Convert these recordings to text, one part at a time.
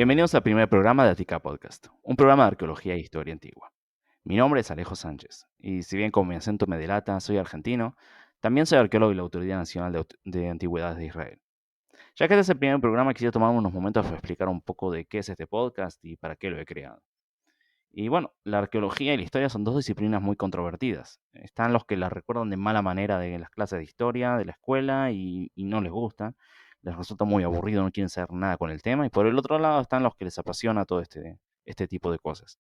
Bienvenidos al primer programa de Atica Podcast, un programa de arqueología e historia antigua. Mi nombre es Alejo Sánchez, y si bien con mi acento me delata, soy argentino, también soy arqueólogo de la Autoridad Nacional de Antigüedades de Israel. Ya que este es el primer programa, quisiera tomar unos momentos para explicar un poco de qué es este podcast y para qué lo he creado. Y bueno, la arqueología y la historia son dos disciplinas muy controvertidas. Están los que las recuerdan de mala manera de las clases de historia, de la escuela, y no les gusta. Les resulta muy aburrido, no quieren saber nada con el tema. Y por el otro lado están los que les apasiona todo este tipo de cosas.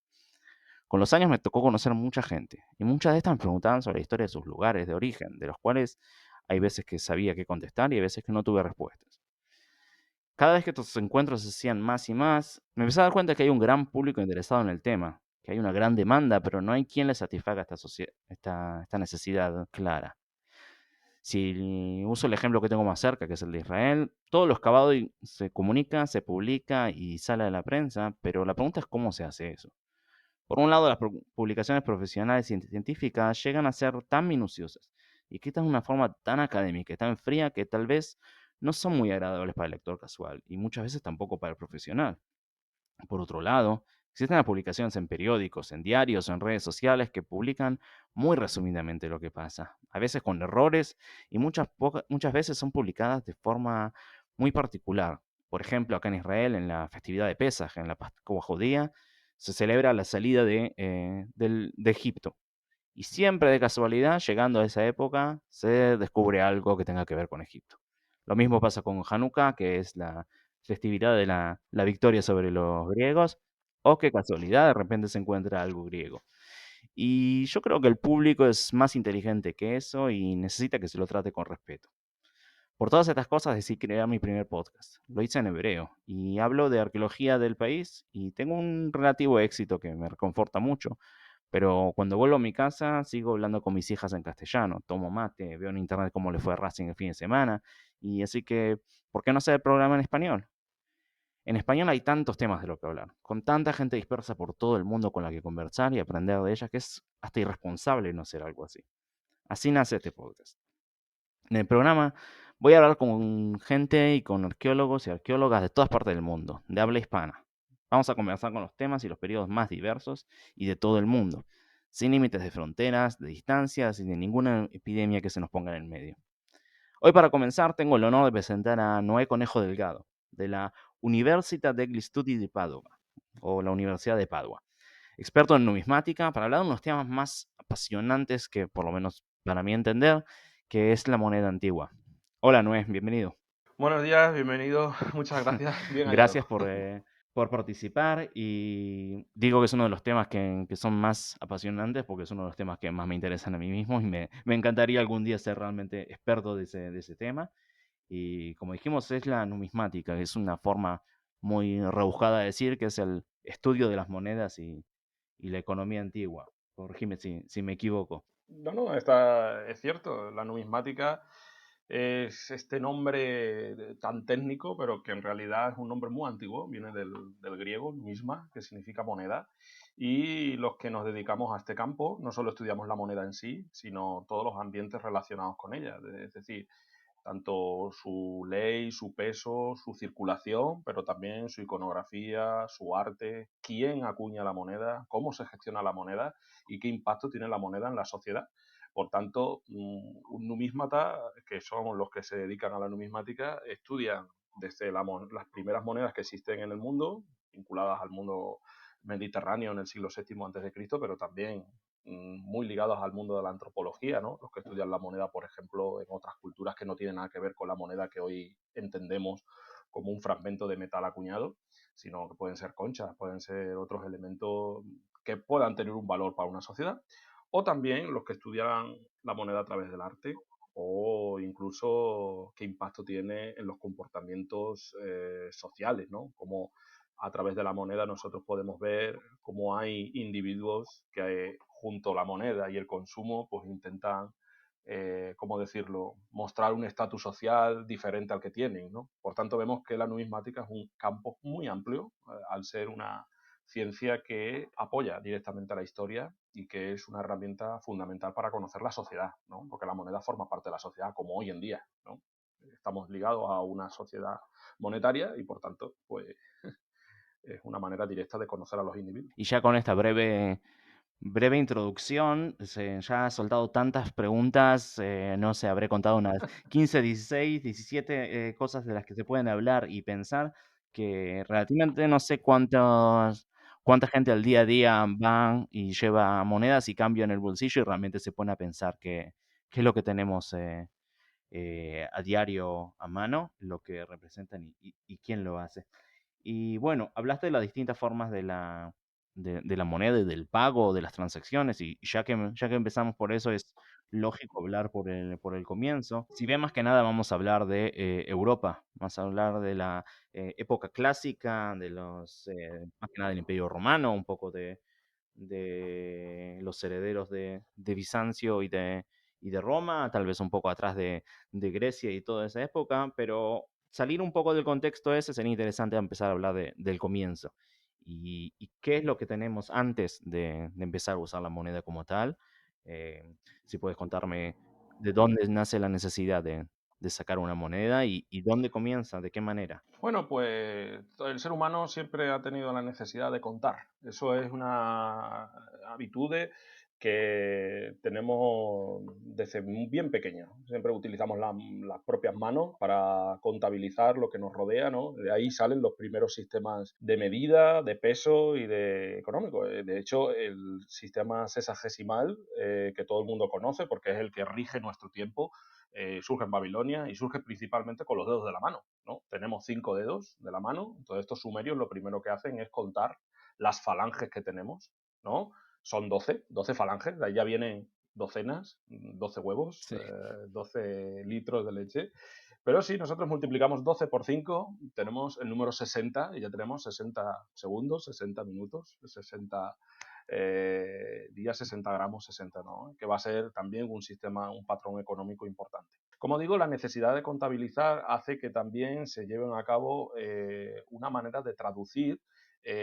Con los años me tocó conocer mucha gente. Y muchas de estas me preguntaban sobre la historia de sus lugares de origen, de los cuales hay veces que sabía qué contestar y hay veces que no tuve respuestas. Cada vez que estos encuentros se hacían más y más, me empecé a dar cuenta que hay un gran público interesado en el tema, que hay una gran demanda, pero no hay quien le satisfaga esta necesidad clara. Si uso el ejemplo que tengo más cerca, que es el de Israel, todo lo excavado se comunica, se publica y sale a la prensa, pero la pregunta es cómo se hace eso. Por un lado, las publicaciones profesionales y científicas llegan a ser tan minuciosas y escritas de una forma tan académica y tan fría que tal vez no son muy agradables para el lector casual y muchas veces tampoco para el profesional. Por otro lado, existen las publicaciones en periódicos, en diarios o en redes sociales que publican muy resumidamente lo que pasa, a veces con errores y muchas veces son publicadas de forma muy particular. Por ejemplo, acá en Israel, en la festividad de Pesaj, en la Pascua judía, se celebra la salida de Egipto. Y siempre de casualidad, llegando a esa época, se descubre algo que tenga que ver con Egipto. Lo mismo pasa con Hanukkah, que es la festividad de la victoria sobre los griegos, o qué casualidad, de repente se encuentra algo griego. Y yo creo que el público es más inteligente que eso y necesita que se lo trate con respeto. Por todas estas cosas decidí crear mi primer podcast. Lo hice en hebreo y hablo de arqueología del país y tengo un relativo éxito que me reconforta mucho, pero cuando vuelvo a mi casa sigo hablando con mis hijas en castellano, tomo mate, veo en internet cómo le fue a Racing el fin de semana y así que, ¿por qué no hacer el programa en español? En español hay tantos temas de lo que hablar, con tanta gente dispersa por todo el mundo con la que conversar y aprender de ella que es hasta irresponsable no hacer algo así. Así nace este podcast. En el programa voy a hablar con gente y con arqueólogos y arqueólogas de todas partes del mundo, de habla hispana. Vamos a conversar con los temas y los periodos más diversos y de todo el mundo, sin límites de fronteras, de distancias y de ninguna epidemia que se nos ponga en el medio. Hoy para comenzar tengo el honor de presentar a Noé Conejo Delgado, de la Università degli Studi di Padova, o la Universidad de Padua, experto en numismática, para hablar de unos temas más apasionantes que, por lo menos para mi entender, que es la moneda antigua. Hola, Noé, bienvenido. Buenos días, bienvenido. Muchas gracias. Bien hallado. Gracias por participar y digo que es uno de los temas que son más apasionantes porque es uno de los temas que más me interesan a mí mismo y me encantaría algún día ser realmente experto de ese tema. Y como dijimos, es la numismática, que es una forma muy rebuscada de decir que es el estudio de las monedas y la economía antigua. Corregime si me equivoco. No, no, es cierto. La numismática es este nombre tan técnico, pero que en realidad es un nombre muy antiguo. Viene del griego, numisma, que significa moneda. Y los que nos dedicamos a este campo no solo estudiamos la moneda en sí, sino todos los ambientes relacionados con ella. Es decir, tanto su ley, su peso, su circulación, pero también su iconografía, su arte, quién acuña la moneda, cómo se gestiona la moneda y qué impacto tiene la moneda en la sociedad. Por tanto, un numísmata, que son los que se dedican a la numismática, estudian desde las primeras monedas que existen en el mundo, vinculadas al mundo mediterráneo en el siglo VII a.C., pero también muy ligados al mundo de la antropología, ¿no? Los que estudian la moneda, por ejemplo, en otras culturas que no tienen nada que ver con la moneda que hoy entendemos como un fragmento de metal acuñado, sino que pueden ser conchas, pueden ser otros elementos que puedan tener un valor para una sociedad, o también los que estudian la moneda a través del arte, o incluso qué impacto tiene en los comportamientos sociales, ¿no? Como a través de la moneda nosotros podemos ver cómo hay individuos que junto a la moneda y el consumo pues intentan, ¿cómo decirlo?, mostrar un estatus social diferente al que tienen, ¿no? Por tanto, vemos que la numismática es un campo muy amplio, al ser una ciencia que apoya directamente a la historia y que es una herramienta fundamental para conocer la sociedad, ¿no? Porque la moneda forma parte de la sociedad, como hoy en día, ¿no? Estamos ligados a una sociedad monetaria y, por tanto, pues es una manera directa de conocer a los individuos. Y ya con esta breve introducción, ya has soltado tantas preguntas, no sé, habré contado unas 15, 16, 17 cosas de las que se pueden hablar y pensar, que relativamente no sé cuánta gente al día a día va y lleva monedas y cambio en el bolsillo y realmente se pone a pensar qué es lo que tenemos a diario a mano, lo que representan y quién lo hace. Y bueno, hablaste de las distintas formas de la moneda y del pago, de las transacciones, y ya que empezamos por eso, es lógico hablar por el comienzo. Si bien más que nada vamos a hablar de Europa, vamos a hablar de la época clásica, más que nada del Imperio Romano, un poco de los herederos de Bizancio y de Roma, tal vez un poco atrás de Grecia y toda esa época, pero salir un poco del contexto ese sería interesante empezar a hablar del comienzo. Y qué es lo que tenemos antes de empezar a usar la moneda como tal. Si puedes contarme de dónde nace la necesidad de sacar una moneda y dónde comienza, de qué manera. Bueno, pues el ser humano siempre ha tenido la necesidad de contar. Eso es una habitud que tenemos desde bien pequeños. Siempre utilizamos las propias manos para contabilizar lo que nos rodea, ¿no? De ahí salen los primeros sistemas de medida, de peso y de económico. De hecho, el sistema sesagesimal, que todo el mundo conoce porque es el que rige nuestro tiempo, surge en Babilonia y surge principalmente con los dedos de la mano, ¿no? Tenemos 5 dedos de la mano, entonces estos sumerios lo primero que hacen es contar las falanges que tenemos, ¿no? Son 12 falanges, de ahí ya vienen docenas, 12 huevos, Sí. 12 litros de leche. Pero si nosotros multiplicamos 12 por 5, tenemos el número 60 y ya tenemos 60 segundos, 60 minutos, 60 días, 60 gramos, 60 no, que va a ser también un sistema, un patrón económico importante. Como digo, la necesidad de contabilizar hace que también se lleven a cabo una manera de traducir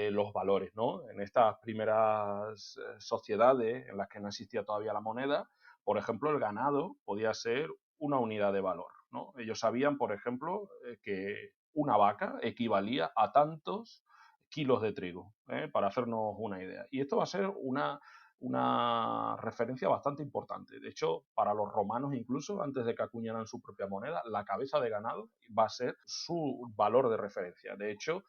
los valores, ¿no? En estas primeras sociedades en las que no existía todavía la moneda, por ejemplo, el ganado podía ser una unidad de valor, ¿no? Ellos sabían, por ejemplo, que una vaca equivalía a tantos kilos de trigo, para hacernos una idea. Y esto va a ser una referencia bastante importante. De hecho, para los romanos incluso, antes de que acuñaran su propia moneda, la cabeza de ganado va a ser su valor de referencia. De hecho,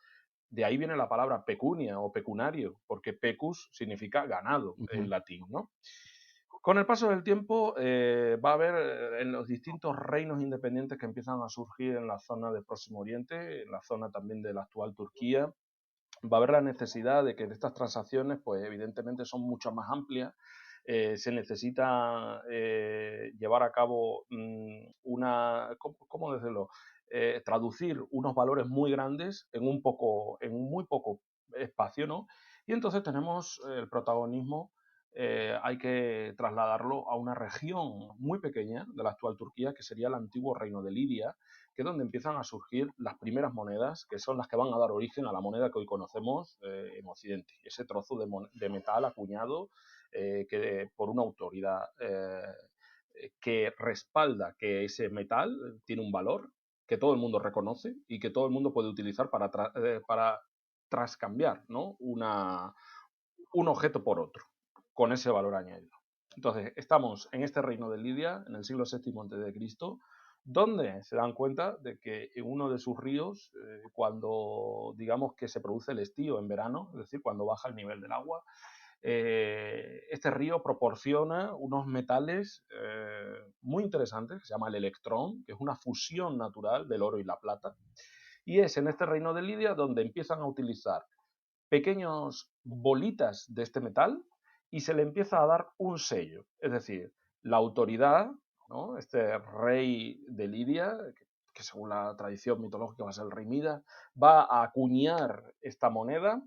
de ahí viene la palabra pecunia o pecunario, porque pecus significa ganado en Ujú. latín, ¿no? Con el paso del tiempo va a haber en los distintos reinos independientes que empiezan a surgir en la zona del Próximo Oriente, en la zona también de la actual Turquía, va a haber la necesidad de que estas transacciones, pues evidentemente son mucho más amplias. Se necesita llevar a cabo ¿cómo decirlo? Traducir unos valores muy grandes en un muy poco espacio, ¿no? Y entonces tenemos el protagonismo, hay que trasladarlo a una región muy pequeña de la actual Turquía, que sería el antiguo reino de Lidia, que es donde empiezan a surgir las primeras monedas, que son las que van a dar origen a la moneda que hoy conocemos en Occidente. Ese trozo de metal acuñado que por una autoridad que respalda que ese metal tiene un valor, que todo el mundo reconoce y que todo el mundo puede utilizar para trascambiar, ¿no? Un objeto por otro, con ese valor añadido. Entonces, estamos en este reino de Lidia, en el siglo VII a.C., donde se dan cuenta de que en uno de sus ríos, cuando digamos que se produce el estío en verano, es decir, cuando baja el nivel del agua, este río proporciona unos metales muy interesantes, que se llama el electrón, que es una fusión natural del oro y la plata, y es en este reino de Lidia donde empiezan a utilizar pequeños bolitas de este metal y se le empieza a dar un sello. Es decir, la autoridad, ¿no? Este rey de Lidia, que según la tradición mitológica va a ser el rey Midas, va a acuñar esta moneda,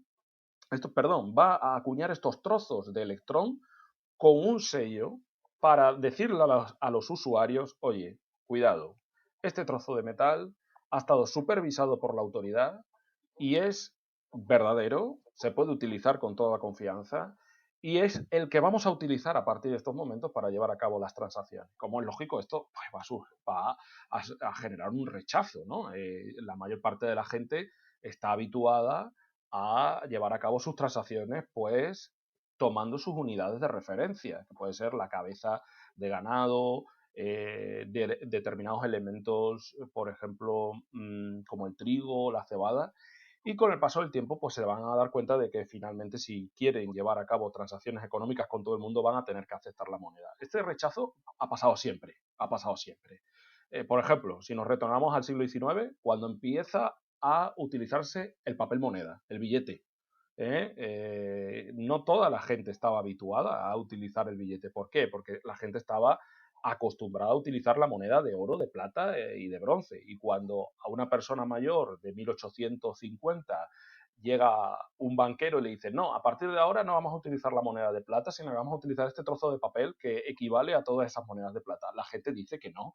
va a acuñar estos trozos de electrón con un sello para decirle a los usuarios, oye, cuidado, este trozo de metal ha estado supervisado por la autoridad y es verdadero, se puede utilizar con toda confianza y es el que vamos a utilizar a partir de estos momentos para llevar a cabo las transacciones. Como es lógico, esto pues, va a generar un rechazo, ¿no? La mayor parte de la gente está habituada a llevar a cabo sus transacciones, pues tomando sus unidades de referencia, que puede ser la cabeza de ganado, determinados elementos, por ejemplo, como el trigo, la cebada, y con el paso del tiempo pues se van a dar cuenta de que finalmente si quieren llevar a cabo transacciones económicas con todo el mundo van a tener que aceptar la moneda. Este rechazo ha pasado siempre, ha pasado siempre. Por ejemplo, si nos retornamos al siglo XIX, cuando empieza a utilizarse el papel moneda, el billete. No toda la gente estaba habituada a utilizar el billete. ¿Por qué? Porque la gente estaba acostumbrada a utilizar la moneda de oro, de plata y de bronce. Y cuando a una persona mayor de 1850 llega un banquero y le dice, no, a partir de ahora no vamos a utilizar la moneda de plata, sino que vamos a utilizar este trozo de papel que equivale a todas esas monedas de plata. La gente dice que no,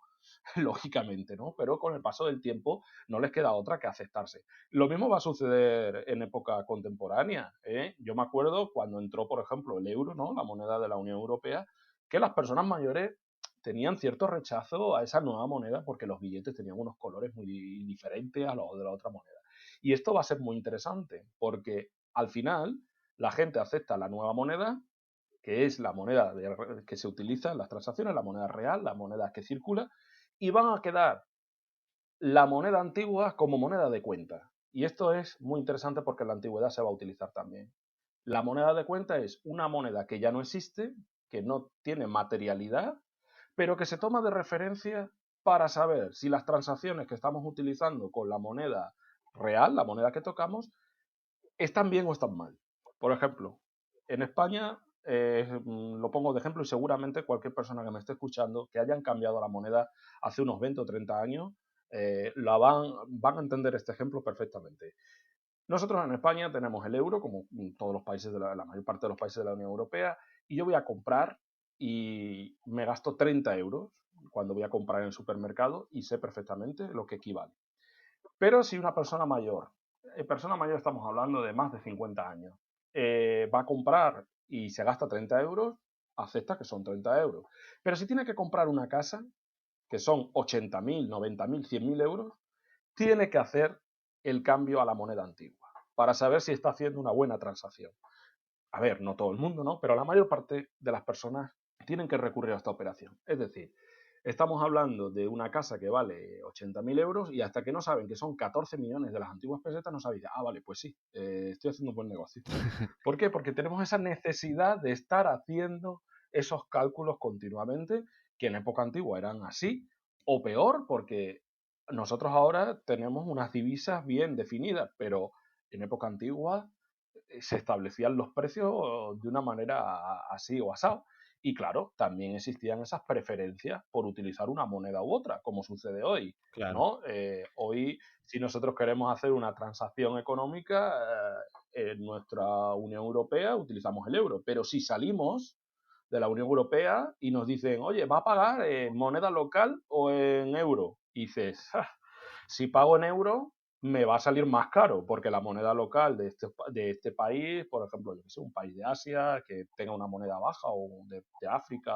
lógicamente, ¿no? Pero con el paso del tiempo no les queda otra que aceptarse. Lo mismo va a suceder en época contemporánea. Yo me acuerdo cuando entró, por ejemplo, el euro, ¿no? La moneda de la Unión Europea, que las personas mayores tenían cierto rechazo a esa nueva moneda porque los billetes tenían unos colores muy diferentes a los de la otra moneda. Y esto va a ser muy interesante porque al final la gente acepta la nueva moneda, que es la moneda que se utiliza en las transacciones, la moneda real, la moneda que circula, y van a quedar la moneda antigua como moneda de cuenta. Y esto es muy interesante porque en la antigüedad se va a utilizar también. La moneda de cuenta es una moneda que ya no existe, que no tiene materialidad, pero que se toma de referencia para saber si las transacciones que estamos utilizando con la moneda real, la moneda que tocamos, están bien o están mal. Por ejemplo, en España, lo pongo de ejemplo y seguramente cualquier persona que me esté escuchando que hayan cambiado la moneda hace unos 20 o 30 años, van a entender este ejemplo perfectamente. Nosotros en España tenemos el euro, como todos los países de la mayor parte de los países de la Unión Europea, y yo voy a comprar y me gasto 30 euros cuando voy a comprar en el supermercado y sé perfectamente lo que equivale. Pero si una persona mayor estamos hablando de más de 50 años, va a comprar y se gasta 30 euros, acepta que son 30 euros. Pero si tiene que comprar una casa, que son 80.000, 90.000, 100.000 euros, tiene que hacer el cambio a la moneda antigua para saber si está haciendo una buena transacción. A ver, no todo el mundo, ¿no? Pero la mayor parte de las personas tienen que recurrir a esta operación. Es decir, estamos hablando de una casa que vale 80.000 euros y hasta que no saben que son 14 millones de las antiguas pesetas, no saben, vale, pues sí, estoy haciendo un buen negocio. ¿Por qué? Porque tenemos esa necesidad de estar haciendo esos cálculos continuamente, que en época antigua eran así, o peor, porque nosotros ahora tenemos unas divisas bien definidas, pero en época antigua se establecían los precios de una manera así o asado. Y claro, también existían esas preferencias por utilizar una moneda u otra, como sucede hoy. Claro. ¿No? Hoy, si nosotros queremos hacer una transacción económica en nuestra Unión Europea, utilizamos el euro. Pero si salimos de la Unión Europea y nos dicen, oye, ¿va a pagar en moneda local o en euro? Y dices, si pago en euro, me va a salir más caro, porque la moneda local de este país, por ejemplo, yo que sé, un país de Asia que tenga una moneda baja o de África,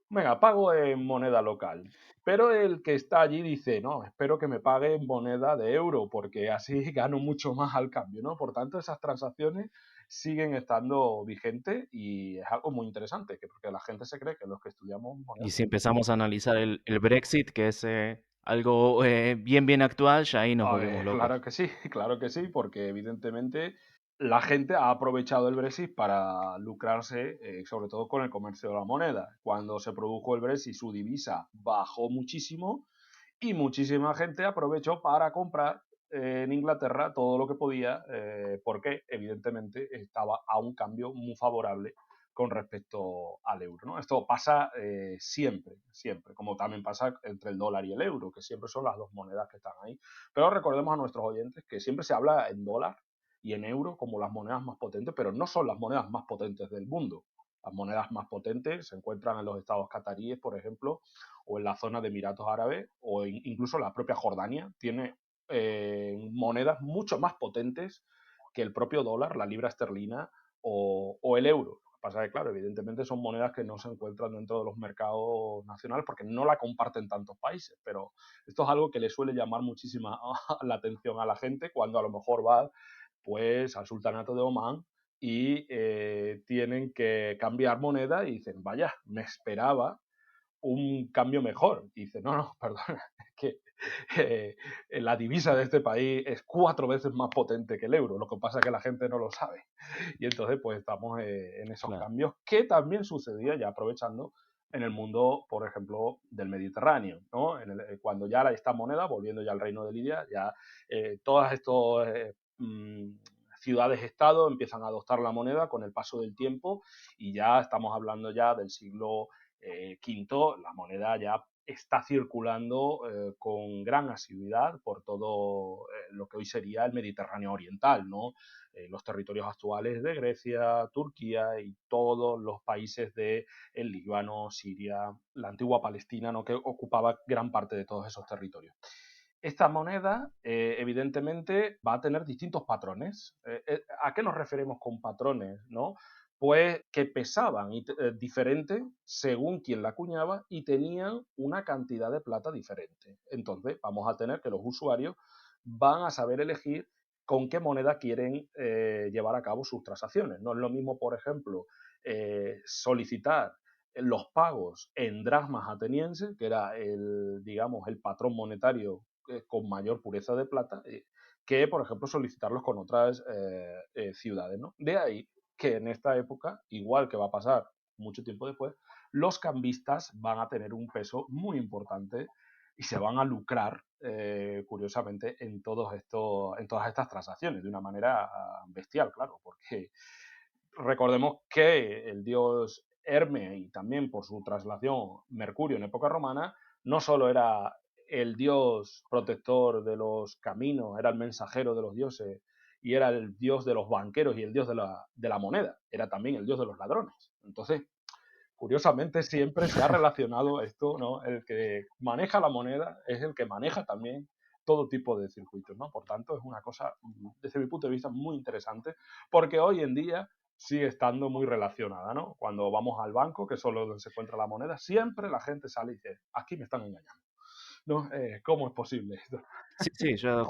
venga, pago en moneda local. Pero el que está allí dice, no, espero que me pague en moneda de euro, porque así gano mucho más al cambio, ¿no? Por tanto, esas transacciones siguen estando vigentes y es algo muy interesante, porque la gente se cree que los que estudiamos Y monedas. si empezamos a analizar el Brexit, que es algo bien actual, ya ahí nos volvemos Claro locos. que sí, claro que sí, porque evidentemente la gente ha aprovechado el Brexit para lucrarse, sobre todo con el comercio de la moneda. Cuando se produjo el Brexit, su divisa bajó muchísimo y muchísima gente aprovechó para comprar en Inglaterra todo lo que podía, porque evidentemente estaba a un cambio muy favorable con respecto al euro, ¿no? Esto pasa siempre, siempre, como también pasa entre el dólar y el euro, que siempre son las dos monedas que están ahí. Pero recordemos a nuestros oyentes que siempre se habla en dólar y en euro como las monedas más potentes, pero no son las monedas más potentes del mundo. Las monedas más potentes se encuentran en los estados cataríes, por ejemplo, o en la zona de Emiratos Árabes, o incluso la propia Jordania tiene monedas mucho más potentes que el propio dólar, la libra esterlina o el euro. Lo que pasa es que, claro, evidentemente son monedas que no se encuentran dentro de los mercados nacionales porque no la comparten tantos países, pero esto es algo que le suele llamar muchísima la atención a la gente cuando a lo mejor va pues al sultanato de Omán y tienen que cambiar moneda y dicen, vaya, me esperaba un cambio mejor. Y dice, no, no, perdona, es que eh, la divisa de este país es 4 veces más potente que el euro, lo que pasa es que la gente no lo sabe. Y entonces pues estamos en esos Claro. cambios que también sucedía ya aprovechando en el mundo, por ejemplo, del Mediterráneo, ¿no? Cuando ya esta moneda, volviendo ya al reino de Lidia, ya todas estas ciudades-estado empiezan a adoptar la moneda con el paso del tiempo y ya estamos hablando ya del siglo quinto, la moneda ya está circulando con gran asiduidad por todo lo que hoy sería el Mediterráneo oriental, ¿no? Los territorios actuales de Grecia, Turquía y todos los países de el Líbano, Siria, la antigua Palestina, ¿no? Que ocupaba gran parte de todos esos territorios. Esta moneda, evidentemente, va a tener distintos patrones. ¿A qué nos referimos con patrones? ¿No? Pues que pesaban diferente según quien la acuñaba y tenían una cantidad de plata diferente. Entonces, vamos a tener que los usuarios van a saber elegir con qué moneda quieren llevar a cabo sus transacciones. No es lo mismo, por ejemplo, solicitar los pagos en dracmas atenienses, que era el, digamos, el patrón monetario con mayor pureza de plata, que, por ejemplo, solicitarlos con otras ciudades, ¿no? De ahí que en esta época, igual que va a pasar mucho tiempo después, los cambistas van a tener un peso muy importante y se van a lucrar, curiosamente, en todas estas transacciones, de una manera bestial, claro, porque recordemos que el dios Hermes y también por su traslación Mercurio en época romana, no solo era el dios protector de los caminos, era el mensajero de los dioses y era el dios de los banqueros y el dios de la moneda, era también el dios de los ladrones. Entonces, curiosamente siempre se ha relacionado esto, ¿no? El que maneja la moneda es el que maneja también todo tipo de circuitos, ¿no? Por tanto, es una cosa, desde mi punto de vista, muy interesante, porque hoy en día sigue estando muy relacionada, ¿no? Cuando vamos al banco, que es solo donde se encuentra la moneda, siempre la gente sale y dice, aquí me están engañando, ¿no? ¿Cómo es posible esto? Sí, sí, yo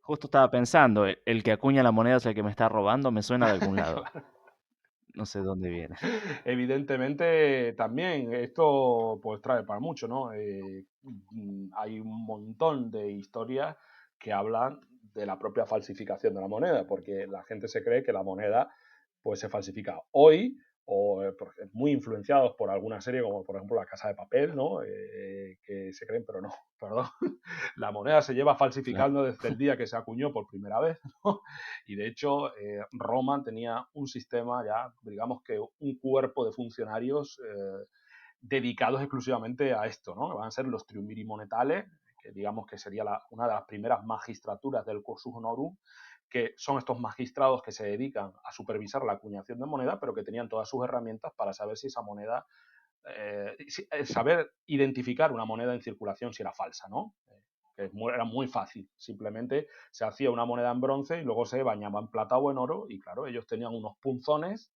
justo estaba pensando, el que acuña la moneda es el que me está robando, me suena de algún lado. No sé dónde viene. Evidentemente, también esto pues trae para mucho, ¿no? Hay un montón de historias que hablan de la propia falsificación de la moneda, porque la gente se cree que la moneda pues se falsifica hoy o muy influenciados por alguna serie como por ejemplo La Casa de Papel, ¿no? Que se creen, pero no, perdón. La moneda se lleva Claro. falsificando desde el día que se acuñó por primera vez, ¿no? Y de hecho, Roma tenía un sistema ya, digamos que un cuerpo de funcionarios dedicados exclusivamente a esto, ¿no? Van a ser los triumviri monetales, que digamos que sería una de las primeras magistraturas del cursus honorum, que son estos magistrados que se dedican a supervisar la acuñación de moneda, pero que tenían todas sus herramientas para saber si esa moneda, saber identificar una moneda en circulación si era falsa, ¿no? Que era muy fácil. Simplemente se hacía una moneda en bronce y luego se bañaba en plata o en oro y claro, ellos tenían unos punzones,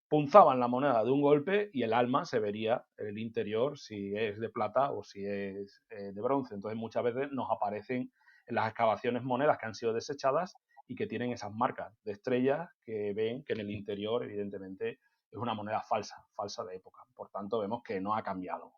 punzaban la moneda de un golpe y el alma se vería en el interior si es de plata o si es de bronce. Entonces muchas veces nos aparecen en las excavaciones monedas que han sido desechadas y que tienen esas marcas de estrellas que ven que en el interior evidentemente es una moneda falsa, falsa de época. Por tanto vemos que no ha cambiado.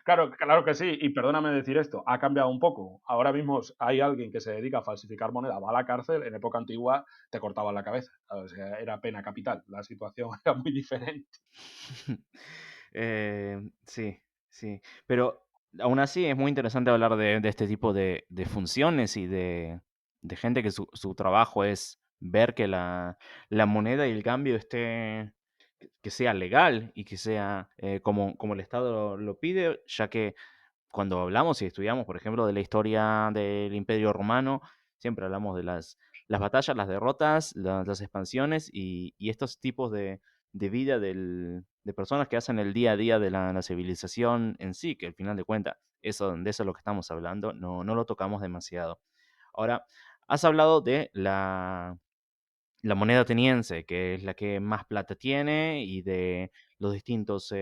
Claro, claro que sí, y perdóname decir esto, ha cambiado un poco. Ahora mismo hay alguien que se dedica a falsificar moneda, va a la cárcel, en época antigua te cortaban la cabeza, o sea, era pena capital, la situación era muy diferente. Sí, sí. Pero aún así es muy interesante hablar de este tipo de funciones y de gente que su trabajo es ver que la moneda y el cambio que sea legal y que sea como el Estado lo pide, ya que cuando hablamos y estudiamos, por ejemplo, de la historia del Imperio Romano, siempre hablamos de las batallas, las derrotas, las expansiones y estos tipos de vida de personas que hacen el día a día de la civilización en sí, que al final de cuentas, de eso es lo que estamos hablando, no lo tocamos demasiado. Ahora, has hablado de la moneda ateniense, que es la que más plata tiene, y de los distintos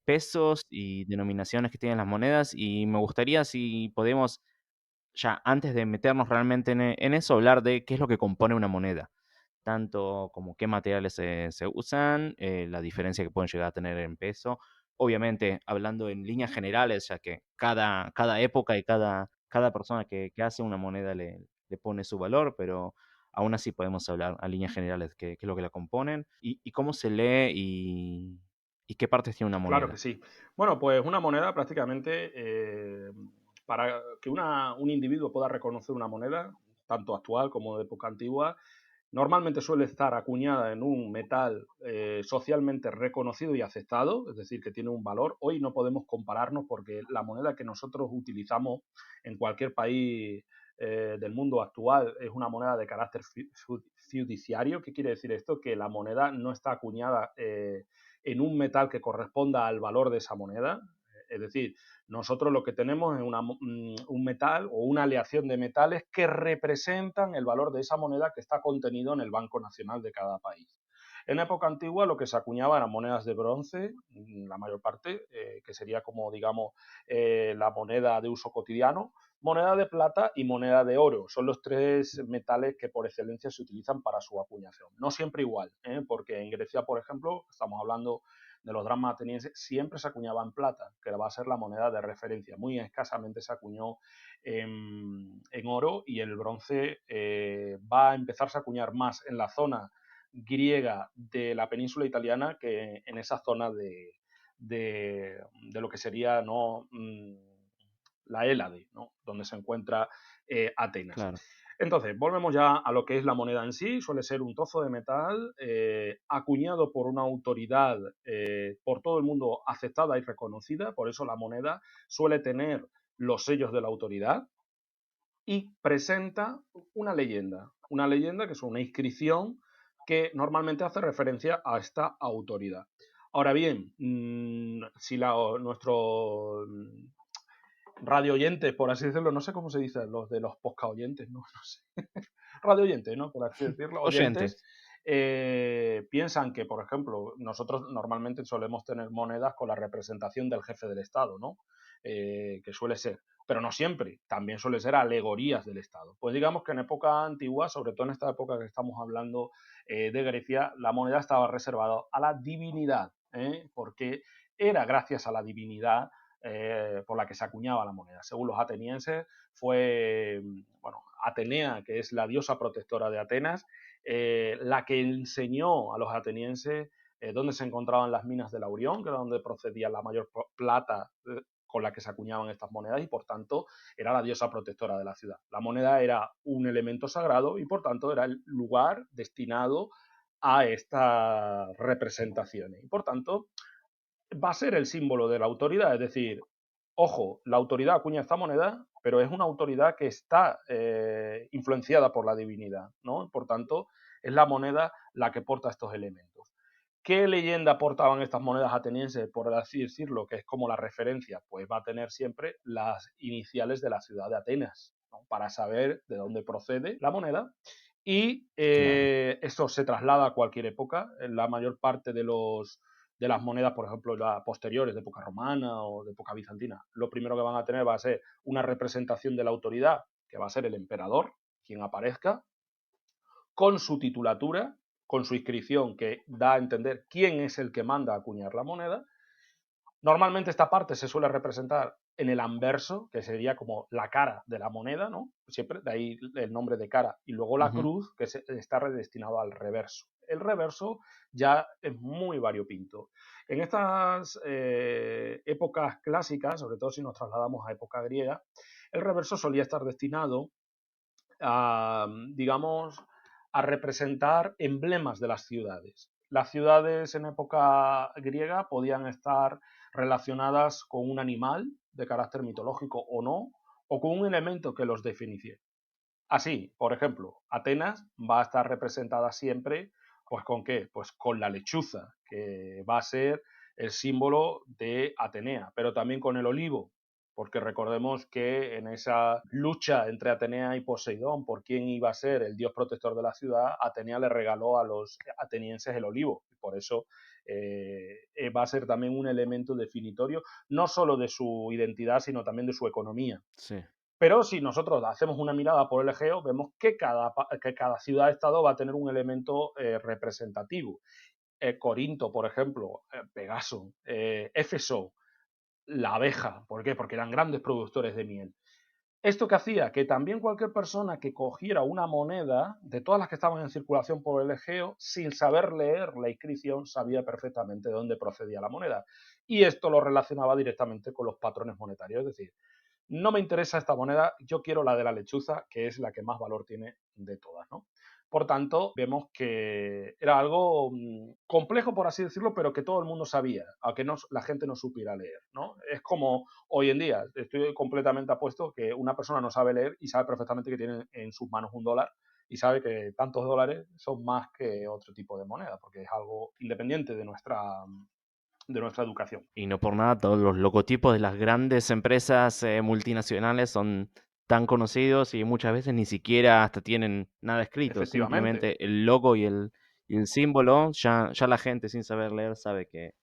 pesos y denominaciones que tienen las monedas, y me gustaría si podemos ya antes de meternos realmente en eso, hablar de qué es lo que compone una moneda, tanto como qué materiales se usan, la diferencia que pueden llegar a tener en peso. Obviamente, hablando en líneas generales, ya que cada época y cada persona que hace una moneda le pone su valor, pero aún así podemos hablar a líneas generales qué es lo que la componen y cómo se lee y qué partes tiene una Claro que moneda. sí. Bueno, pues una moneda prácticamente, para que un individuo pueda reconocer una moneda, tanto actual como de época antigua, normalmente suele estar acuñada en un metal socialmente reconocido y aceptado, es decir, que tiene un valor. Hoy no podemos compararnos porque la moneda que nosotros utilizamos en cualquier país del mundo actual es una moneda de carácter fiduciario. ¿Qué quiere decir esto? Que la moneda no está acuñada en un metal que corresponda al valor de esa moneda. Es decir, nosotros lo que tenemos es un metal o una aleación de metales que representan el valor de esa moneda que está contenido en el Banco Nacional de cada país. En época antigua lo que se acuñaba eran monedas de bronce, la mayor parte, que sería como, digamos, la moneda de uso cotidiano, moneda de plata y moneda de oro. Son los tres metales que por excelencia se utilizan para su acuñación. No siempre igual, porque en Grecia, por ejemplo, estamos hablando de los dracmas atenienses, siempre se acuñaba en plata, que va a ser la moneda de referencia. Muy escasamente se acuñó en oro y el bronce va a empezarse a acuñar más en la zona griega de la península italiana que en esa zona de lo que sería ¿no? La Hélade, ¿no? Donde se encuentra Atenas. Claro, Entonces, volvemos ya a lo que es la moneda en sí. Suele ser un trozo de metal acuñado por una autoridad por todo el mundo aceptada y reconocida. Por eso la moneda suele tener los sellos de la autoridad y presenta una leyenda que es una inscripción que normalmente hace referencia a esta autoridad. Ahora bien, si nuestro radio oyentes, por así decirlo, no sé cómo se dice, los de los podcast oyentes, no, no sé, radio oyentes, ¿no? Por así decirlo, oyentes, oyentes, piensan que, por ejemplo, nosotros normalmente solemos tener monedas con la representación del jefe del Estado, ¿no? Que suele ser, pero no siempre, también suele ser alegorías del Estado. Pues digamos que en época antigua, sobre todo en esta época que estamos hablando de Grecia, la moneda estaba reservada a la divinidad, porque era gracias a la divinidad por la que se acuñaba la moneda. Según los atenienses, fue, bueno, Atenea, que es la diosa protectora de Atenas, la que enseñó a los atenienses dónde se encontraban las minas de Laurión, que era donde procedía la mayor plata con la que se acuñaban estas monedas y por tanto era la diosa protectora de la ciudad. La moneda era un elemento sagrado y por tanto era el lugar destinado a estas representaciones. Y por tanto va a ser el símbolo de la autoridad, es decir, ojo, la autoridad acuña esta moneda, pero es una autoridad que está influenciada por la divinidad, ¿no? Por tanto, es la moneda la que porta estos elementos. ¿Qué leyenda portaban estas monedas atenienses, por así decirlo, que es como la referencia? Pues va a tener siempre las iniciales de la ciudad de Atenas, ¿no? Para saber de dónde procede la moneda. Y claro. esto se traslada a cualquier época. En la mayor parte de las monedas, por ejemplo, las posteriores de época romana o de época bizantina, lo primero que van a tener va a ser una representación de la autoridad, que va a ser el emperador, quien aparezca, con su titulatura, con su inscripción que da a entender quién es el que manda a acuñar la moneda. Normalmente esta parte se suele representar en el anverso, que sería como la cara de la moneda, ¿no? Siempre, de ahí el nombre de cara. Y luego la Ujú. cruz, que está redestinado al reverso. El reverso ya es muy variopinto. En estas épocas clásicas, sobre todo si nos trasladamos a época griega, el reverso solía estar destinado a, digamos, a representar emblemas de las ciudades. Las ciudades en época griega podían estar relacionadas con un animal de carácter mitológico o no, o con un elemento que los definiera. Así, por ejemplo, Atenas va a estar representada siempre, pues ¿con qué? Pues con la lechuza, que va a ser el símbolo de Atenea, pero también con el olivo, porque recordemos que en esa lucha entre Atenea y Poseidón por quién iba a ser el dios protector de la ciudad, Atenea le regaló a los atenienses el olivo, y por eso va a ser también un elemento definitorio, no solo de su identidad, sino también de su economía. Sí. Pero si nosotros hacemos una mirada por el Egeo, vemos que cada ciudad-estado va a tener un elemento representativo. Corinto, por ejemplo, Pegaso, Éfeso, la abeja. ¿Por qué? Porque eran grandes productores de miel. ¿Esto qué hacía? Que también cualquier persona que cogiera una moneda, de todas las que estaban en circulación por el Egeo, sin saber leer la inscripción, sabía perfectamente de dónde procedía la moneda. Y esto lo relacionaba directamente con los patrones monetarios. Es decir, no me interesa esta moneda, yo quiero la de la lechuza, que es la que más valor tiene de todas, ¿no? Por tanto, vemos que era algo complejo, por así decirlo, pero que todo el mundo sabía, aunque no, la gente no supiera leer, ¿no? Es como hoy en día, estoy completamente apuesto que una persona no sabe leer y sabe perfectamente que tiene en sus manos un dólar y sabe que tantos dólares son más que otro tipo de moneda, porque es algo independiente de nuestra educación. Y no por nada, todos los logotipos de las grandes empresas multinacionales son tan conocidos y muchas veces ni siquiera hasta tienen nada escrito, Efectivamente, simplemente el logo y el símbolo, ya la gente sin saber leer sabe que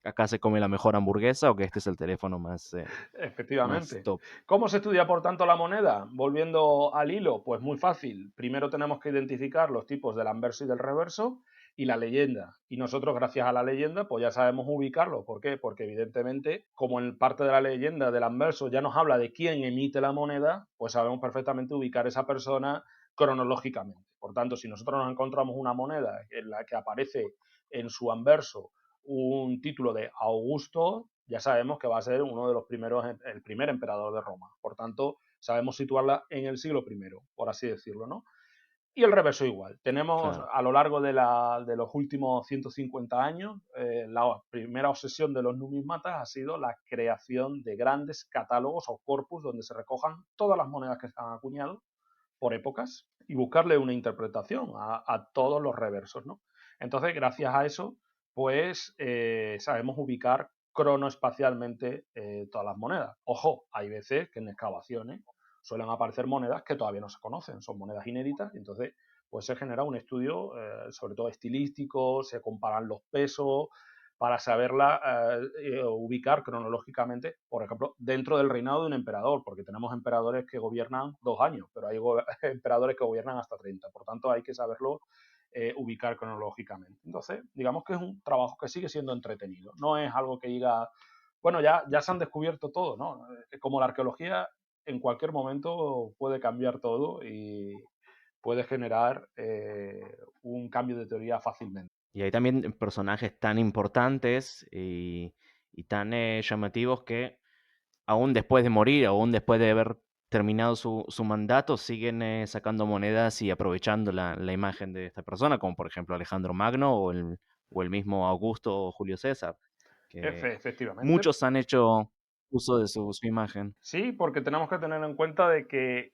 acá se come la mejor hamburguesa o que este es el teléfono más efectivamente. top. ¿Cómo se estudia, por tanto, la moneda? Volviendo al hilo, pues muy fácil. Primero tenemos que identificar los tipos del anverso y del reverso y la leyenda. Y nosotros, gracias a la leyenda, pues ya sabemos ubicarlo. ¿Por qué? Porque evidentemente, como en parte de la leyenda del anverso ya nos habla de quién emite la moneda, pues sabemos perfectamente ubicar esa persona cronológicamente. Por tanto, si nosotros nos encontramos una moneda en la que aparece en su anverso un título de Augusto, ya sabemos que va a ser uno de los primeros, el primer emperador de Roma. Por tanto, sabemos situarla en el siglo I, por así decirlo, ¿no? Y el reverso igual. Tenemos Claro, a lo largo de los últimos 150 años, la primera obsesión de los numismatas ha sido la creación de grandes catálogos o corpus donde se recojan todas las monedas que se han acuñado por épocas y buscarle una interpretación a todos los reversos, ¿no? Entonces, gracias a eso, pues sabemos ubicar cronoespacialmente todas las monedas. Ojo, hay veces que en excavaciones suelen aparecer monedas que todavía no se conocen, son monedas inéditas, y entonces pues se genera un estudio, sobre todo estilístico, se comparan los pesos, para saberla ubicar cronológicamente, por ejemplo, dentro del reinado de un emperador, porque tenemos emperadores que gobiernan 2 años, pero hay emperadores que gobiernan hasta 30, por tanto hay que saberlo ubicar cronológicamente. Entonces, digamos que es un trabajo que sigue siendo entretenido, no es algo que diga, bueno, ya se han descubierto todo, ¿no? Como la arqueología, en cualquier momento puede cambiar todo y puede generar un cambio de teoría fácilmente. y hay también personajes tan importantes y tan llamativos que aún después de morir, aún después de haber terminado su mandato, siguen sacando monedas y aprovechando la imagen de esta persona, como por ejemplo Alejandro Magno o el mismo Augusto o Julio César, que Efectivamente. muchos han hecho uso de su imagen. Sí, porque tenemos que tener en cuenta de que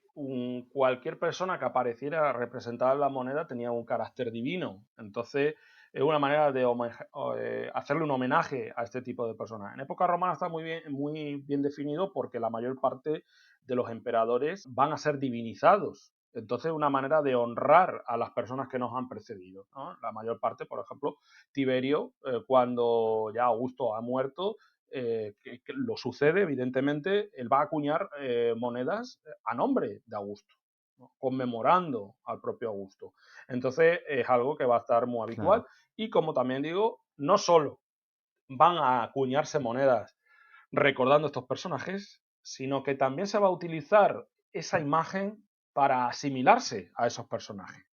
cualquier persona que apareciera representada en la moneda tenía un carácter divino. Entonces, es una manera de hacerle un homenaje a este tipo de personas. En época romana está muy bien definido porque la mayor parte de los emperadores van a ser divinizados. Entonces, una manera de honrar a las personas que nos han precedido, ¿no? La mayor parte, por ejemplo, Tiberio, cuando ya Augusto ha muerto, que lo sucede, evidentemente, él va a acuñar monedas a nombre de Augusto, ¿no? Conmemorando al propio Augusto. Entonces es algo que va a estar muy habitual Claro, y como también digo, no solo van a acuñarse monedas recordando estos personajes, sino que también se va a utilizar esa imagen para asimilarse a esos personajes,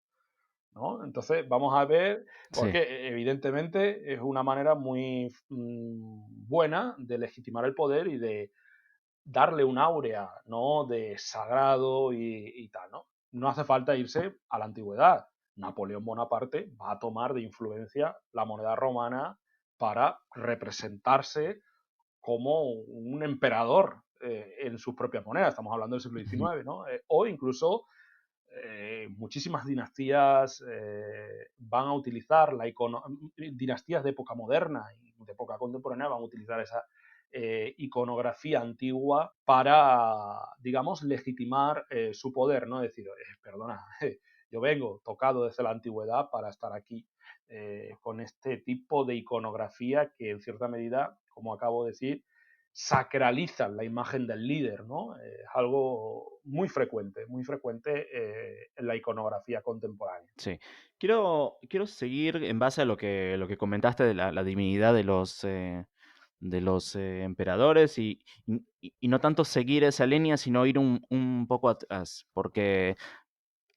¿no? Entonces vamos a ver, sí, porque evidentemente es una manera muy buena de legitimar el poder y de darle un áurea, ¿no? De sagrado y tal, ¿no? No hace falta irse a la antigüedad. Napoleón Bonaparte va a tomar de influencia la moneda romana para representarse como un emperador en sus propias monedas. Estamos hablando del siglo ujú, XIX, ¿no? O incluso muchísimas dinastías van a utilizar dinastías de época moderna y de época contemporánea van a utilizar esa iconografía antigua para, digamos, legitimar su poder, ¿no? Es decir, perdona, yo vengo tocado desde la antigüedad para estar aquí con este tipo de iconografía que en cierta medida, como acabo de decir, sacralizan la imagen del líder, ¿no? Es algo muy frecuente en la iconografía contemporánea. Sí. Quiero seguir en base a lo que comentaste de la divinidad de los emperadores y no tanto seguir esa línea, sino ir un poco atrás, porque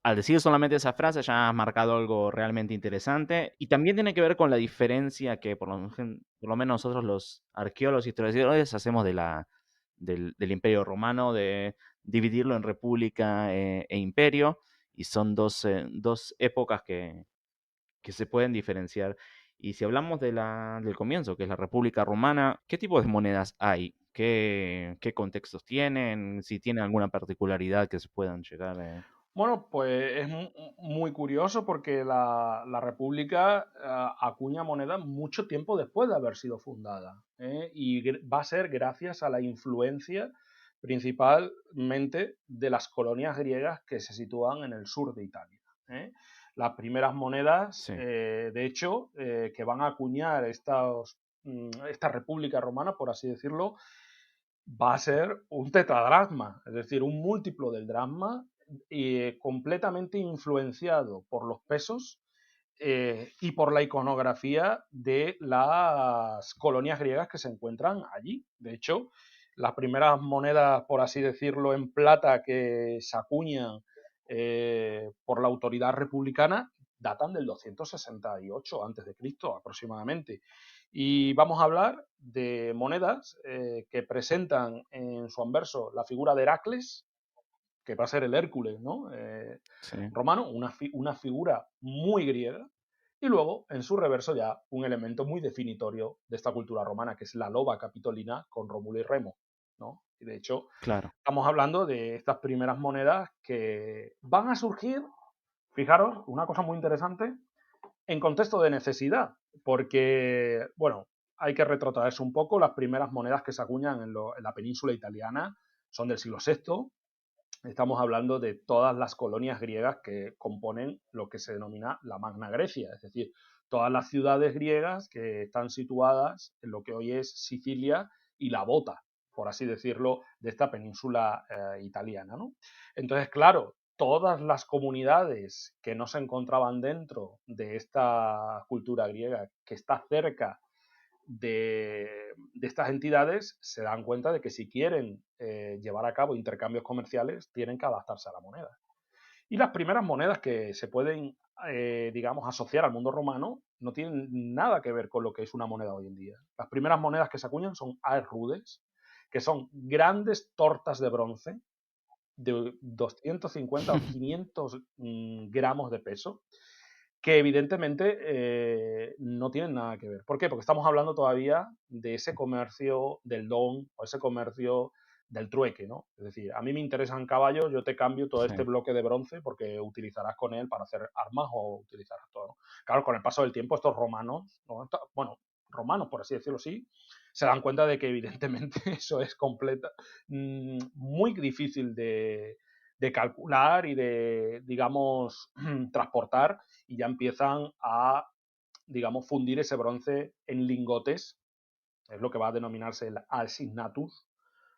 al decir solamente esa frase ya has marcado algo realmente interesante y también tiene que ver con la diferencia que por lo menos nosotros los arqueólogos y historiadores hacemos del Imperio Romano, de dividirlo en república e imperio, y son dos épocas que se pueden diferenciar. Y si hablamos del comienzo, que es la República Romana, ¿qué tipo de monedas hay? ¿Qué contextos tienen? Si tienen alguna particularidad que se puedan llegar a... Bueno, pues es muy curioso porque la República acuña moneda mucho tiempo después de haber sido fundada, ¿eh? Y va a ser gracias a la influencia principalmente de las colonias griegas que se sitúan en el sur de Italia, ¿eh? Las primeras monedas, Sí, de hecho, que van a acuñar esta República Romana, por así decirlo, va a ser un tetradracma, es decir, un múltiplo del dracma completamente influenciado por los pesos y por la iconografía de las colonias griegas que se encuentran allí. De hecho, las primeras monedas, por así decirlo, en plata que se acuñan por la autoridad republicana datan del 268 a.C. aproximadamente. Y vamos a hablar de monedas que presentan en su anverso la figura de Heracles, que va a ser el Hércules, ¿no? sí, Romano, una figura muy griega, y luego en su reverso ya un elemento muy definitorio de esta cultura romana, que es la loba capitolina con Rómulo y Remo, ¿no? Y de hecho, claro, estamos hablando de estas primeras monedas que van a surgir, fijaros, una cosa muy interesante, en contexto de necesidad, porque, bueno, hay que retrotraerse un poco, las primeras monedas que se acuñan en la península italiana son del siglo VI. Estamos hablando de todas las colonias griegas que componen lo que se denomina la Magna Grecia, es decir, todas las ciudades griegas que están situadas en lo que hoy es Sicilia y la bota, por así decirlo, de esta península italiana, ¿no? Entonces, claro, todas las comunidades que no se encontraban dentro de esta cultura griega, que está cerca de estas entidades, se dan cuenta de que si quieren llevar a cabo intercambios comerciales, tienen que adaptarse a la moneda. Y las primeras monedas que se pueden, digamos, asociar al mundo romano no tienen nada que ver con lo que es una moneda hoy en día. Las primeras monedas que se acuñan son aes rudes, que son grandes tortas de bronce de 250 o 500 gramos de peso, que evidentemente no tienen nada que ver. ¿Por qué? Porque estamos hablando todavía de ese comercio del don o ese comercio del trueque, ¿no? Es decir, a mí me interesan caballos, yo te cambio todo este sí, bloque de bronce porque utilizarás con él para hacer armas o utilizarás todo, ¿no? Claro, con el paso del tiempo estos romanos, ¿no? Bueno, romanos por así decirlo así, se dan cuenta de que evidentemente eso es muy difícil de calcular y de, digamos, transportar, y ya empiezan a, digamos, fundir ese bronce en lingotes, es lo que va a denominarse el asignatus.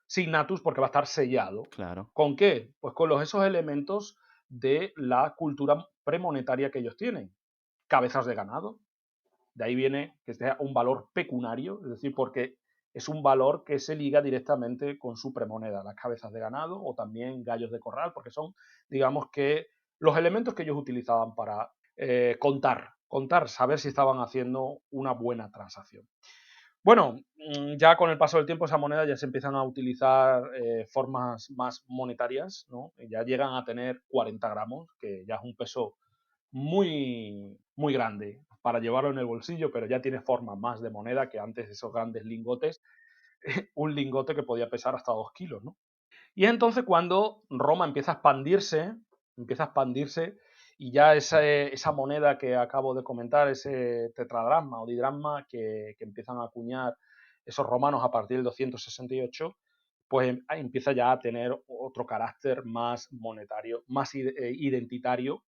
Signatus porque va a estar sellado. claro, ¿Con qué? Pues con esos elementos de la cultura premonetaria que ellos tienen. Cabezas de ganado, de ahí viene que sea un valor pecunario, es decir, porque es un valor que se liga directamente con su premoneda, las cabezas de ganado o también gallos de corral, porque son, digamos que, los elementos que ellos utilizaban para contar, saber si estaban haciendo una buena transacción. Bueno, ya con el paso del tiempo esa moneda ya se empiezan a utilizar formas más monetarias, ¿no? Ya llegan a tener 40 gramos, que ya es un peso muy grande para llevarlo en el bolsillo, pero ya tiene forma más de moneda que antes esos grandes lingotes, un lingote que podía pesar hasta 2 kilos, ¿no? Y es entonces cuando Roma empieza a expandirse y ya esa moneda que acabo de comentar, ese tetradracma o didracma que empiezan a acuñar esos romanos a partir del 268, pues empieza ya a tener otro carácter más monetario, más identitario,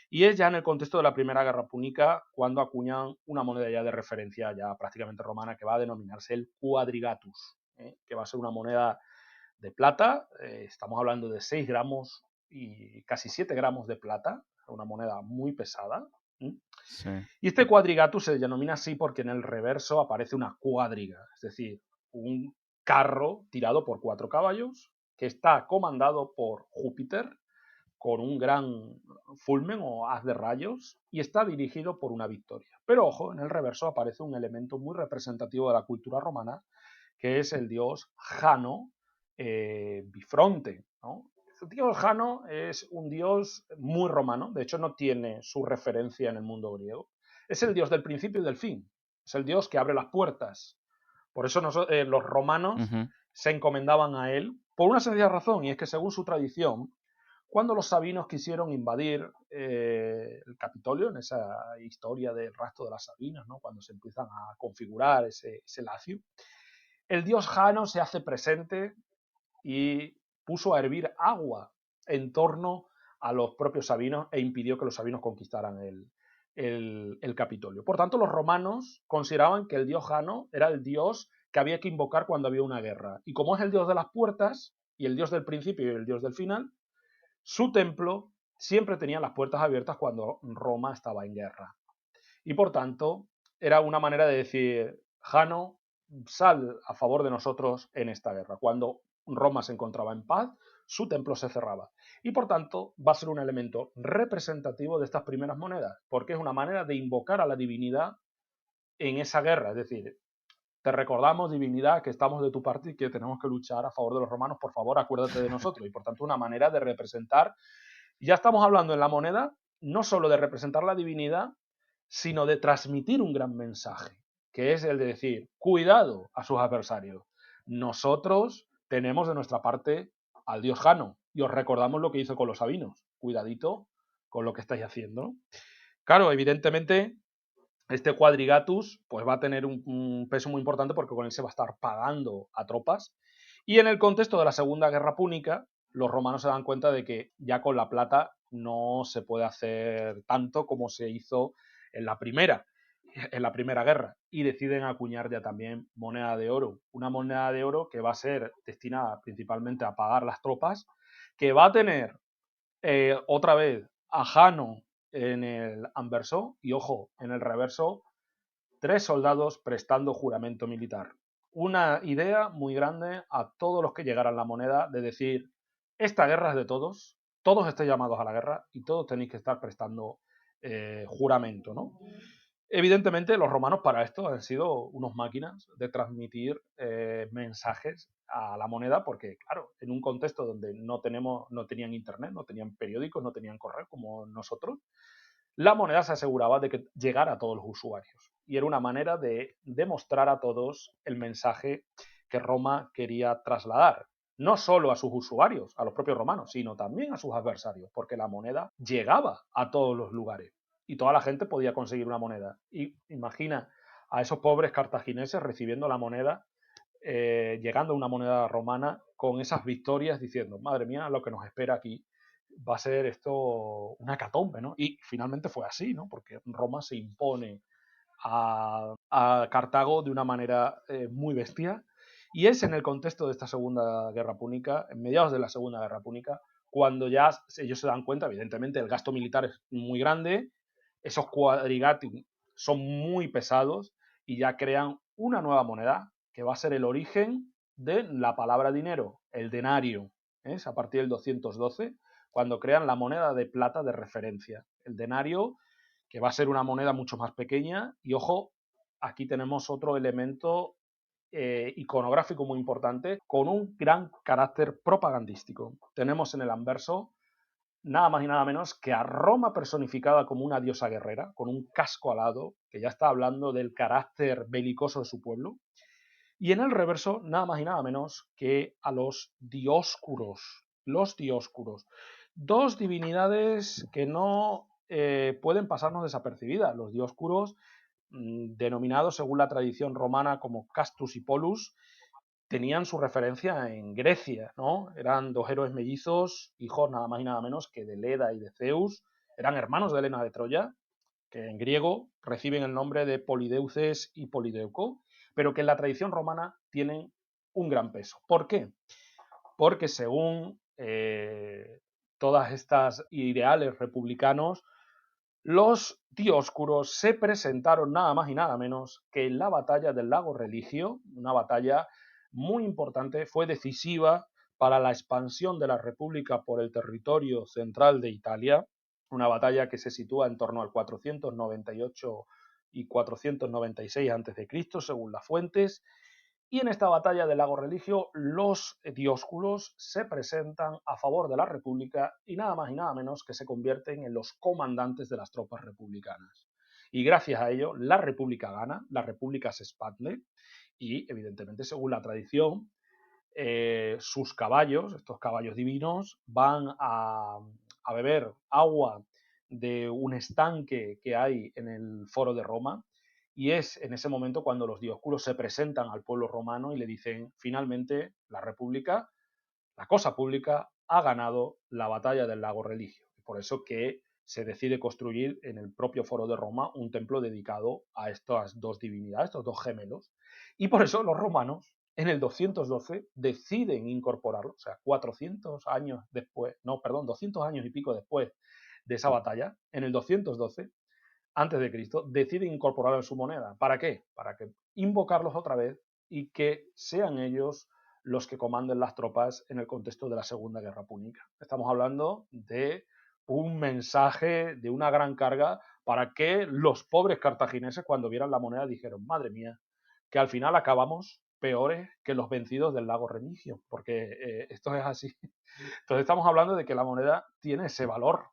y es ya en el contexto de la Primera Guerra Púnica cuando acuñan una moneda ya de referencia ya prácticamente romana que va a denominarse el quadrigatus. que va a ser una moneda de plata. Estamos hablando de 6 gramos y casi 7 gramos de plata, una moneda muy pesada. Sí. Y este quadrigatus se denomina así porque en el reverso aparece una cuadriga, es decir, un carro tirado por 4 caballos que está comandado por Júpiter con un gran fulmen o haz de rayos y está dirigido por una victoria. Pero ojo, en el reverso aparece un elemento muy representativo de la cultura romana, que es el dios Jano Bifronte, ¿no? El dios Jano es un dios muy romano, de hecho no tiene su referencia en el mundo griego. Es el dios del principio y del fin, es el dios que abre las puertas. Por eso los romanos se encomendaban a él por una sencilla razón, y es que según su tradición, cuando los sabinos quisieron invadir el Capitolio, en esa historia del rastro de las Sabinas, ¿no? Cuando se empiezan a configurar ese lacio, el dios Jano se hace presente y puso a hervir agua en torno a los propios sabinos e impidió que los sabinos conquistaran el Capitolio. Por tanto, los romanos consideraban que el dios Jano era el dios que había que invocar cuando había una guerra. Y como es el dios de las puertas y el dios del principio y el dios del final, su templo siempre tenía las puertas abiertas cuando Roma estaba en guerra. Y por tanto, era una manera de decir, Jano, sal a favor de nosotros en esta guerra. Cuando Roma se encontraba en paz, su templo se cerraba. Y por tanto, va a ser un elemento representativo de estas primeras monedas, porque es una manera de invocar a la divinidad en esa guerra. Es decir, te recordamos, divinidad, que estamos de tu parte y que tenemos que luchar a favor de los romanos, por favor, acuérdate de nosotros. Y por tanto, una manera de representar, ya estamos hablando en la moneda, no solo de representar la divinidad, sino de transmitir un gran mensaje, que es el de decir, cuidado a sus adversarios. Nosotros tenemos de nuestra parte al dios Jano y os recordamos lo que hizo con los sabinos. Cuidadito con lo que estáis haciendo. Claro, evidentemente, este quadrigatus pues va a tener un peso muy importante porque con él se va a estar pagando a tropas. Y en el contexto de la Segunda Guerra Púnica, los romanos se dan cuenta de que ya con la plata no se puede hacer tanto como se hizo en la primera guerra, y deciden acuñar ya también moneda de oro, una moneda de oro que va a ser destinada principalmente a pagar las tropas, que va a tener otra vez a Jano en el anverso y, ojo, en el reverso, 3 soldados prestando juramento militar. Una idea muy grande a todos los que llegaran la moneda de decir, esta guerra es de todos estáis llamados a la guerra y todos tenéis que estar prestando juramento, ¿no? Evidentemente, los romanos para esto han sido unos máquinas de transmitir mensajes a la moneda, porque, claro, en un contexto donde no tenían internet, no tenían periódicos, no tenían correo como nosotros, la moneda se aseguraba de que llegara a todos los usuarios. Y era una manera de demostrar a todos el mensaje que Roma quería trasladar. No solo a sus usuarios, a los propios romanos, sino también a sus adversarios, porque la moneda llegaba a todos los lugares y toda la gente podía conseguir una moneda. Y imagina a esos pobres cartagineses recibiendo la moneda, llegando a una moneda romana con esas victorias, diciendo, madre mía, lo que nos espera aquí va a ser esto una hecatombe, ¿no? Y finalmente fue así, ¿no? Porque Roma se impone a Cartago de una manera muy bestia. Y es en el contexto de esta Segunda Guerra Púnica, en mediados de la Segunda Guerra Púnica, cuando ya ellos se dan cuenta, evidentemente, el gasto militar es muy grande, esos quadrigatum son muy pesados y ya crean una nueva moneda que va a ser el origen de la palabra dinero, el denario. Es a partir del 212, cuando crean la moneda de plata de referencia. El denario, que va a ser una moneda mucho más pequeña, y ojo, aquí tenemos otro elemento iconográfico muy importante, con un gran carácter propagandístico. Tenemos en el anverso nada más y nada menos que a Roma personificada como una diosa guerrera, con un casco alado, que ya está hablando del carácter belicoso de su pueblo. Y en el reverso, nada más y nada menos que a los Dioscuros. Los Dioscuros. Dos divinidades que no pueden pasarnos desapercibidas. Los Dioscuros, denominados según la tradición romana como Castus y Polus, tenían su referencia en Grecia, ¿no? Eran dos héroes mellizos, hijos nada más y nada menos que de Leda y de Zeus. Eran hermanos de Helena de Troya, que en griego reciben el nombre de Polideuces y Polideuco, pero que en la tradición romana tienen un gran peso. ¿Por qué? Porque según todas estas ideales republicanos, los dioscuros se presentaron nada más y nada menos que en la batalla del lago Religio, una batalla muy importante, fue decisiva para la expansión de la República por el territorio central de Italia, una batalla que se sitúa en torno al 498 y 496 a.C., según las fuentes, y en esta batalla del lago Religio, los dioscuros se presentan a favor de la República y nada más y nada menos que se convierten en los comandantes de las tropas republicanas. Y gracias a ello, la República gana, la República se expande y, evidentemente, según la tradición, sus caballos, estos caballos divinos, van a beber agua de un estanque que hay en el Foro de Roma, y es en ese momento cuando los dioscuros se presentan al pueblo romano y le dicen, finalmente, la República, la cosa pública, ha ganado la batalla del lago Religio. Por eso que se decide construir en el propio Foro de Roma un templo dedicado a estas dos divinidades, estos dos gemelos. Y por eso los romanos, en el 212, deciden incorporarlo, o sea, 400 años después, no, perdón, 200 años y pico después de esa batalla, en el 212, antes de Cristo, deciden incorporarlo en su moneda. ¿Para qué? Para que invocarlos otra vez y que sean ellos los que comanden las tropas en el contexto de la Segunda Guerra Púnica. Estamos hablando de un mensaje, de una gran carga, para que los pobres cartagineses, cuando vieran la moneda, dijeron, madre mía, que al final acabamos peores que los vencidos del lago Remigio, porque esto es así. Entonces estamos hablando de que la moneda tiene ese valor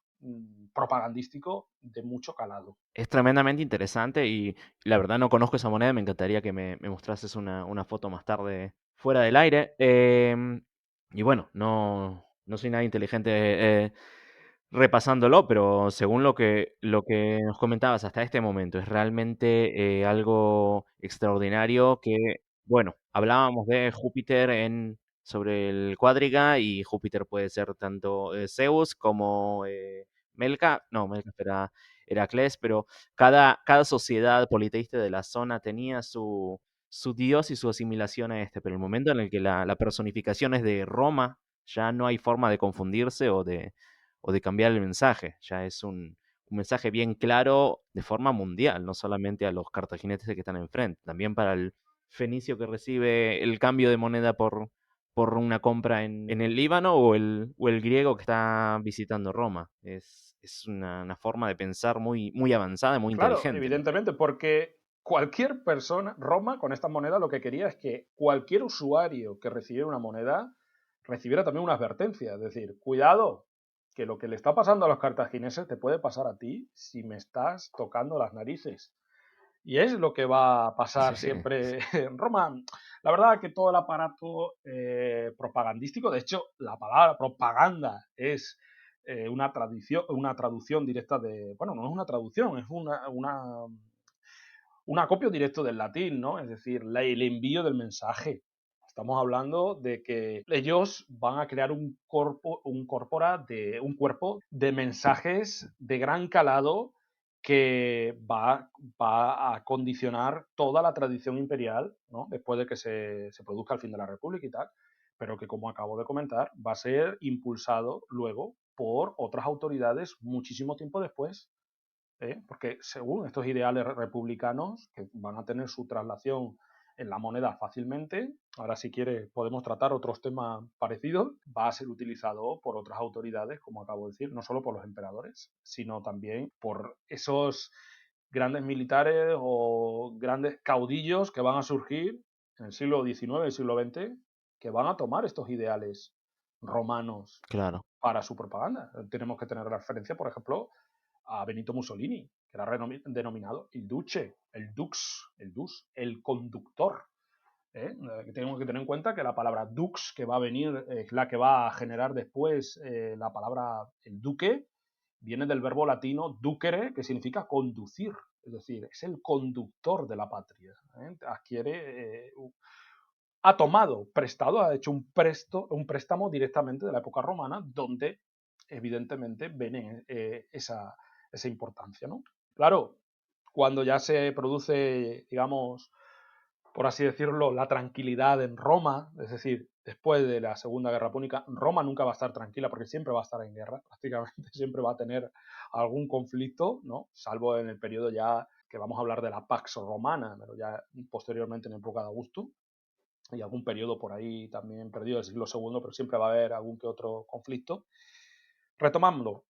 propagandístico de mucho calado. Es tremendamente interesante y la verdad no conozco esa moneda, me encantaría que me mostrases una foto más tarde fuera del aire. Y bueno, no soy nada inteligente repasándolo, pero según lo que nos comentabas hasta este momento, es realmente algo extraordinario que, bueno, hablábamos de Júpiter sobre el Cuadriga y Júpiter puede ser tanto Zeus como Melca, no, Melca era Heracles, pero cada sociedad politeísta de la zona tenía su dios y su asimilación a este, pero el momento en el que la personificación es de Roma, ya no hay forma de confundirse o de cambiar el mensaje, ya es un mensaje bien claro de forma mundial, no solamente a los cartagineses que están enfrente, también para el fenicio que recibe el cambio de moneda por una compra en el Líbano o el griego que está visitando Roma. Es una forma de pensar muy avanzada y muy Claro, inteligente, ¿no? evidentemente, porque cualquier persona, Roma con esta moneda lo que quería es que cualquier usuario que recibiera una moneda recibiera también una advertencia, es decir, cuidado, que lo que le está pasando a los cartagineses te puede pasar a ti si me estás tocando las narices. Y es lo que va a pasar Sí, siempre en Roma. La verdad que todo el aparato propagandístico, de hecho, la palabra propaganda es una traducción directa de, bueno, no es una traducción, es un acopio directo del latín, ¿no? Es decir, el envío del mensaje. Estamos hablando de que ellos van a crear un cuerpo de mensajes de gran calado que va a condicionar toda la tradición imperial, ¿no? Después de que se produzca el fin de la República y tal, pero que, como acabo de comentar, va a ser impulsado luego por otras autoridades muchísimo tiempo después. Porque según estos ideales republicanos, que van a tener su traslación en la moneda fácilmente, ahora si quiere podemos tratar otros temas parecidos, va a ser utilizado por otras autoridades, como acabo de decir, no solo por los emperadores, sino también por esos grandes militares o grandes caudillos que van a surgir en el siglo XIX y siglo XX, que van a tomar estos ideales romanos Claro, para su propaganda. Tenemos que tener referencia, por ejemplo, a Benito Mussolini, que era denominado el Duce, el Dux, el Dus, el conductor. Tenemos que tener en cuenta que la palabra Dux, que va a venir, es la que va a generar después la palabra el duque, viene del verbo latino ducere, que significa conducir, es decir, es el conductor de la patria. Adquiere, ha tomado prestado, ha hecho un préstamo directamente de la época romana, donde evidentemente ven esa importancia, ¿no? Claro, cuando ya se produce, digamos, por así decirlo, la tranquilidad en Roma, es decir, después de la Segunda Guerra Púnica, Roma nunca va a estar tranquila porque siempre va a estar en guerra, prácticamente siempre va a tener algún conflicto, ¿no? Salvo en el periodo ya que vamos a hablar de la Pax Romana, pero ya posteriormente en época de Augusto, y algún periodo por ahí también perdido del siglo segundo, pero siempre va a haber algún que otro conflicto. Retomando,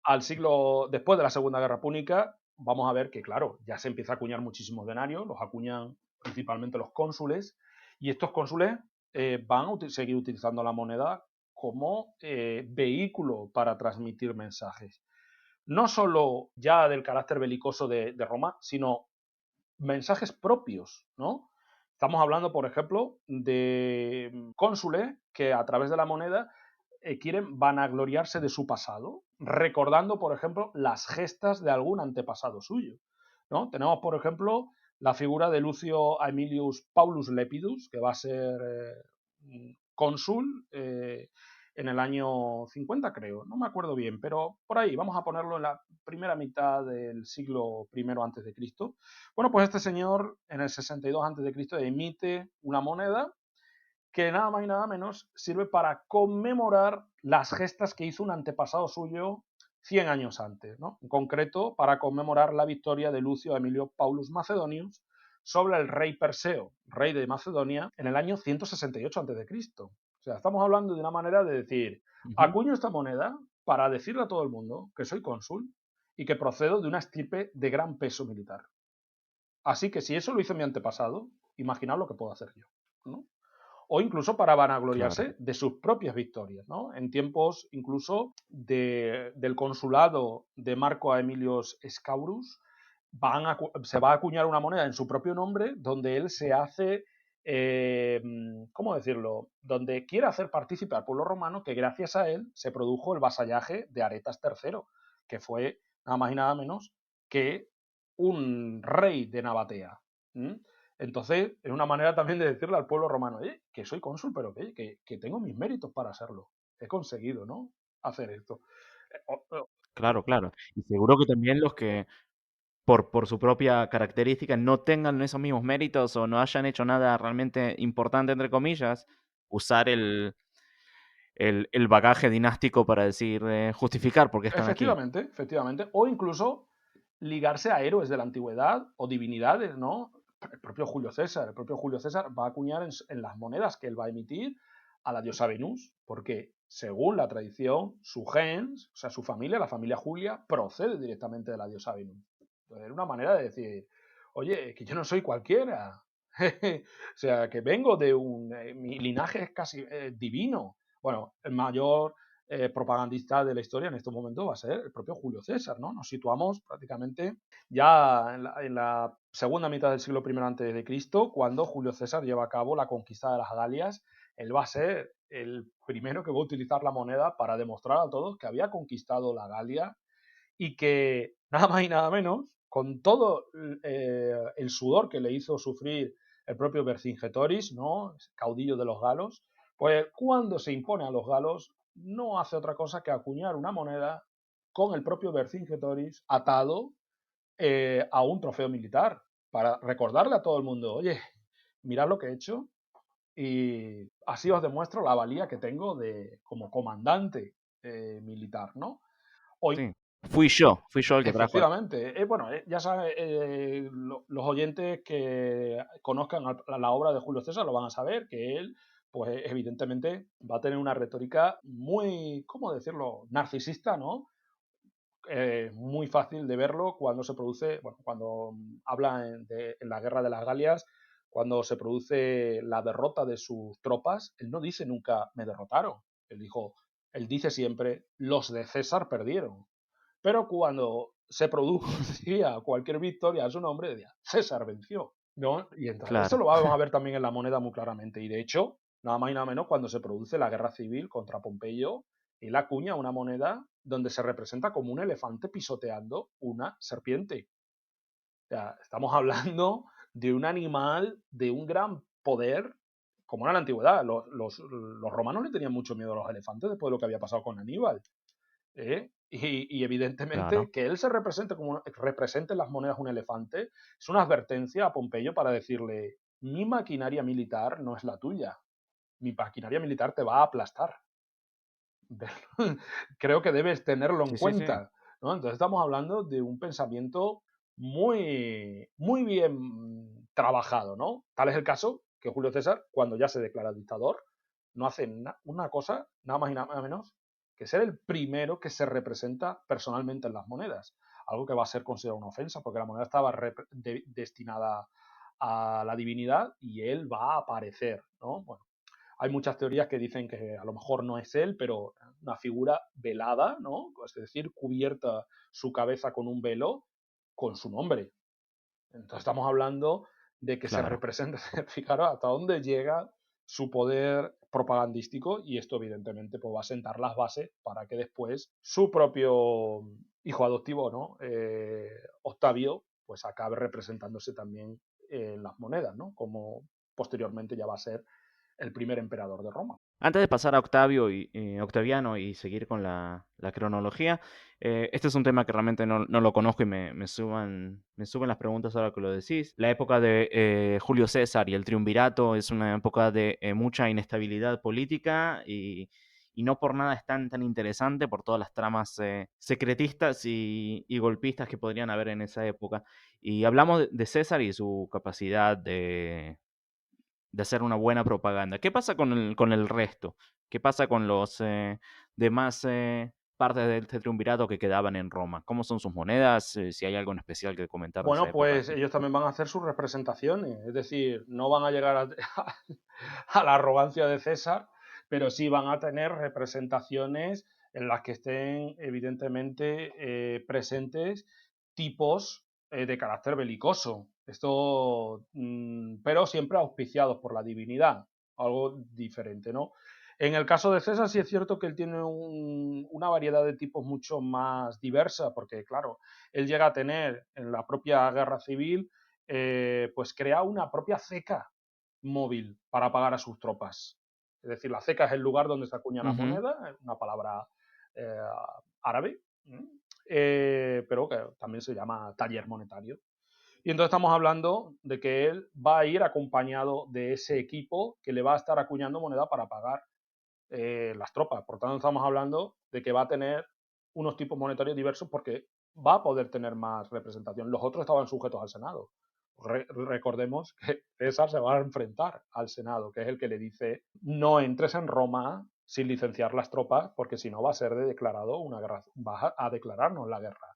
al siglo después de la Segunda Guerra Púnica, vamos a ver que, claro, ya se empieza a acuñar muchísimos denarios, los acuñan principalmente los cónsules, y estos cónsules van a seguir utilizando la moneda como vehículo para transmitir mensajes. No solo ya del carácter belicoso de Roma, sino mensajes propios, ¿no? Estamos hablando, por ejemplo, de cónsules que a través de la moneda quieren vanagloriarse de su pasado, recordando, por ejemplo, las gestas de algún antepasado suyo, ¿no? Tenemos, por ejemplo, la figura de Lucio Aemilius Paulus Lepidus, que va a ser cónsul en el año 50, creo, no me acuerdo bien, pero por ahí, vamos a ponerlo en la primera mitad del siglo I antes de Cristo. Bueno, pues este señor en el 62 antes de Cristo emite una moneda que nada más y nada menos sirve para conmemorar las gestas que hizo un antepasado suyo 100 años antes, ¿no? En concreto, para conmemorar la victoria de Lucio Emilio Paulus Macedonius sobre el rey Perseo, rey de Macedonia, en el año 168 a.C. O sea, estamos hablando de una manera de decir, Ujú. acuño esta moneda para decirle a todo el mundo que soy cónsul y que procedo de una estirpe de gran peso militar. Así que si eso lo hizo mi antepasado, imaginad lo que puedo hacer yo, ¿no? O incluso para Claro. vanagloriarse de sus propias victorias, ¿no? En tiempos incluso del consulado de Marco Aemilius Scaurus, se va a acuñar una moneda en su propio nombre donde él se hace, eh, ¿cómo decirlo? Donde quiere hacer partícipe al pueblo romano que gracias a él se produjo el vasallaje de Aretas III, que fue nada más y nada menos que un rey de Nabatea. ¿Mm? Entonces, es una manera también de decirle al pueblo romano, que soy cónsul, pero que tengo mis méritos para hacerlo. He conseguido, ¿no? Hacer esto. Claro, claro. Y seguro que también los que por su propia característica no tengan esos mismos méritos o no hayan hecho nada realmente importante, entre comillas, usar el bagaje dinástico para decir, justificar por qué están aquí. Efectivamente, efectivamente. O incluso ligarse a héroes de la antigüedad o divinidades, ¿no? El propio Julio César va a acuñar en las monedas que él va a emitir a la diosa Venus, porque según la tradición, su gens, o sea, su familia, la familia Julia, procede directamente de la diosa Venus. Entonces, era una manera de decir, oye, que yo no soy cualquiera. O sea, que vengo de mi linaje es casi divino. Bueno, el mayor propagandista de la historia en estos momentos va a ser el propio Julio César, ¿no? Nos situamos prácticamente ya en la segunda mitad del siglo I antes de Cristo, cuando Julio César lleva a cabo la conquista de las Galias. Él va a ser el primero que va a utilizar la moneda para demostrar a todos que había conquistado la Galia y que nada más y nada menos, con todo el sudor que le hizo sufrir el propio Vercingetoris, ¿no? Caudillo de los galos, pues cuando se impone a los galos no hace otra cosa que acuñar una moneda con el propio Vercingetoris atado a un trofeo militar para recordarle a todo el mundo, oye, mirad lo que he hecho y así os demuestro la valía que tengo como comandante militar, ¿no? Hoy, Sí, fui yo el que trajo esto. efectivamente. Bueno, ya saben, los oyentes que conozcan la obra de Julio César lo van a saber, que él, pues evidentemente va a tener una retórica muy, ¿cómo decirlo?, narcisista, ¿no? Muy fácil de verlo cuando se produce, bueno, cuando habla en la guerra de las Galias, cuando se produce la derrota de sus tropas, él no dice nunca me derrotaron, él dice siempre los de César perdieron. Pero cuando se producía cualquier victoria a su nombre, decía, César venció, ¿no? Y entonces eso Claro, lo vamos a ver también en la moneda muy claramente. Y de hecho, nada más y nada menos, cuando se produce la guerra civil contra Pompeyo, él acuña una moneda donde se representa como un elefante pisoteando una serpiente. O sea, estamos hablando de un animal de un gran poder, como era en la antigüedad. Los romanos le tenían mucho miedo a los elefantes después de lo que había pasado con Aníbal. Y evidentemente claro. que él se represente en las monedas un elefante es una advertencia a Pompeyo para decirle, mi maquinaria militar no es la tuya. Mi maquinaria militar te va a aplastar. Creo que debes tenerlo en Sí, sí, sí. cuenta, ¿no? Entonces estamos hablando de un pensamiento muy bien trabajado, ¿no? Tal es el caso que Julio César, cuando ya se declara dictador, no hace una cosa, nada más y nada menos, que ser el primero que se representa personalmente en las monedas. Algo que va a ser considerado una ofensa, porque la moneda estaba destinada a la divinidad y él va a aparecer, ¿no? Bueno, hay muchas teorías que dicen que a lo mejor no es él, pero una figura velada, ¿no? Es decir, cubierta su cabeza con un velo con su nombre. Entonces estamos hablando de que se Claro. representa, fijaros hasta dónde llega su poder propagandístico y esto evidentemente pues, va a sentar las bases para que después su propio hijo adoptivo, ¿no? Octavio, pues acabe representándose también en las monedas, ¿no? Como posteriormente ya va a ser el primer emperador de Roma. Antes de pasar a Octavio y Octaviano y seguir con la cronología, este es un tema que realmente no lo conozco y me suben las preguntas ahora que lo decís. La época de Julio César y el triunvirato es una época de mucha inestabilidad política y no por nada es tan interesante por todas las tramas secretistas y golpistas que podrían haber en esa época. Y hablamos de César y su capacidad de hacer una buena propaganda. ¿Qué pasa con el resto? ¿Qué pasa con los demás partes del triunvirato que quedaban en Roma? ¿Cómo son sus monedas? Si hay algo en especial que comentar de esa Bueno, época. pues ellos también van a hacer sus representaciones, es decir, no van a llegar a la arrogancia de César, pero sí van a tener representaciones en las que estén evidentemente presentes tipos de carácter belicoso. Esto, pero siempre auspiciados por la divinidad, algo diferente, ¿no? En el caso de César sí es cierto que él tiene una variedad de tipos mucho más diversa, porque claro, él llega a tener en la propia guerra civil, pues crea una propia ceca móvil para pagar a sus tropas. Es decir, la ceca es el lugar donde se acuñan las Ujú. monedas, una palabra eh, árabe, pero que también se llama taller monetario. Y entonces estamos hablando de que él va a ir acompañado de ese equipo que le va a estar acuñando moneda para pagar las tropas. Por tanto, estamos hablando de que va a tener unos tipos monetarios diversos porque va a poder tener más representación. Los otros estaban sujetos al Senado. Recordemos que César se va a enfrentar al Senado, que es el que le dice no entres en Roma sin licenciar las tropas, porque si no va a ser declarado una guerra, va a declararnos la guerra.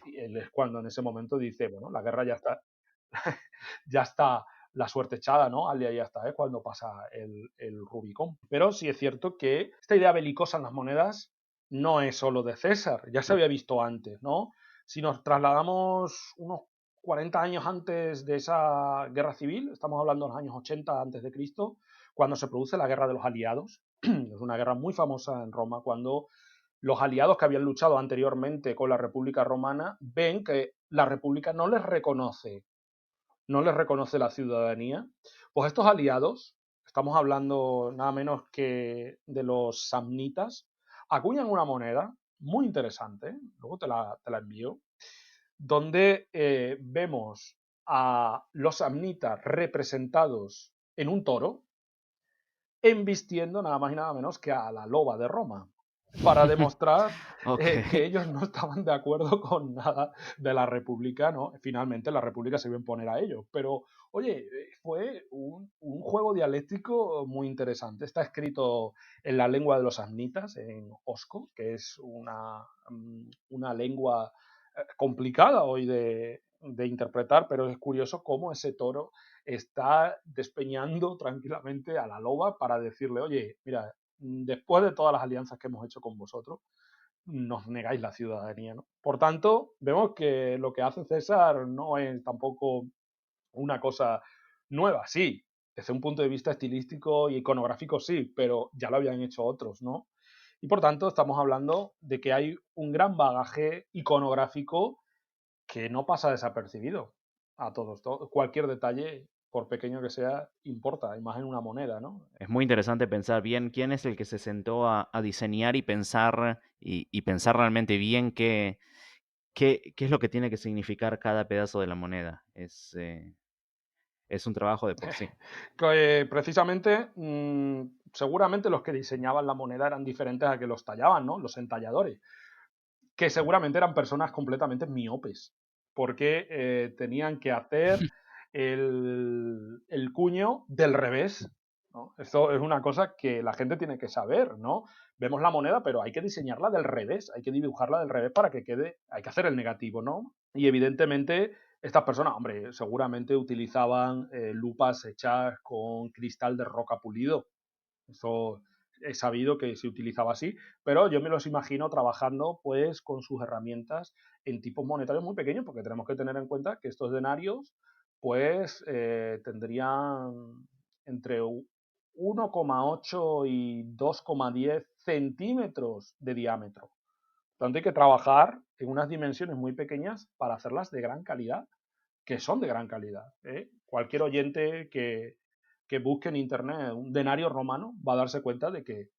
Y él es cuando en ese momento dice, bueno, la guerra ya está, ya está la suerte echada, ¿no? Al día ya está, ¿eh? Cuando pasa el Rubicón. Pero sí es cierto que esta idea belicosa en las monedas no es solo de César, ya se había visto antes, ¿no? Si nos trasladamos unos 40 años antes de esa guerra civil, estamos hablando de los años 80 antes de Cristo, cuando se produce la guerra de los aliados, es una guerra muy famosa en Roma, cuando los aliados que habían luchado anteriormente con la República Romana ven que la República no les reconoce la ciudadanía, pues estos aliados, estamos hablando nada menos que de los samnitas, acuñan una moneda muy interesante, luego te la envío, donde vemos a los samnitas representados en un toro, embistiendo nada más y nada menos que a la loba de Roma, para demostrar Ok. que ellos no estaban de acuerdo con nada de la República, ¿no? Finalmente la República se iba a imponer a ellos, pero oye, fue un juego dialéctico muy interesante. Está escrito en la lengua de los samnitas, en osco, que es una lengua complicada hoy de interpretar, pero es curioso cómo ese toro está despeñando tranquilamente a la loba para decirle, oye, mira, después de todas las alianzas que hemos hecho con vosotros, nos negáis la ciudadanía, ¿no? Por tanto, vemos que lo que hace César no es tampoco una cosa nueva, sí, desde un punto de vista estilístico y iconográfico sí, pero ya lo habían hecho otros, ¿no? Y por tanto, estamos hablando de que hay un gran bagaje iconográfico que no pasa desapercibido a todos. Cualquier detalle, por pequeño que sea, importa, y más en una moneda, ¿no? Es muy interesante pensar bien quién es el que se sentó a diseñar y pensar realmente bien qué es lo que tiene que significar cada pedazo de la moneda. es un trabajo de por sí. Precisamente, seguramente los que diseñaban la moneda eran diferentes a que los tallaban, ¿no? Los entalladores, que seguramente eran personas completamente miopes, porque tenían que hacer el cuño del revés, ¿no? Esto es una cosa que la gente tiene que saber, ¿no? Vemos la moneda, pero hay que diseñarla del revés, hay que dibujarla del revés para que quede, hay que hacer el negativo, ¿no? Y evidentemente estas personas, hombre, seguramente utilizaban lupas hechas con cristal de roca pulido. Eso he sabido que se utilizaba así, pero yo me los imagino trabajando pues con sus herramientas en tipos monetarios muy pequeños, porque tenemos que tener en cuenta que estos denarios pues tendrían entre 1,8 y 2,10 centímetros de diámetro. Por tanto, hay que trabajar en unas dimensiones muy pequeñas para hacerlas de gran calidad, que son de gran calidad. Cualquier oyente que busque en internet un denario romano va a darse cuenta de que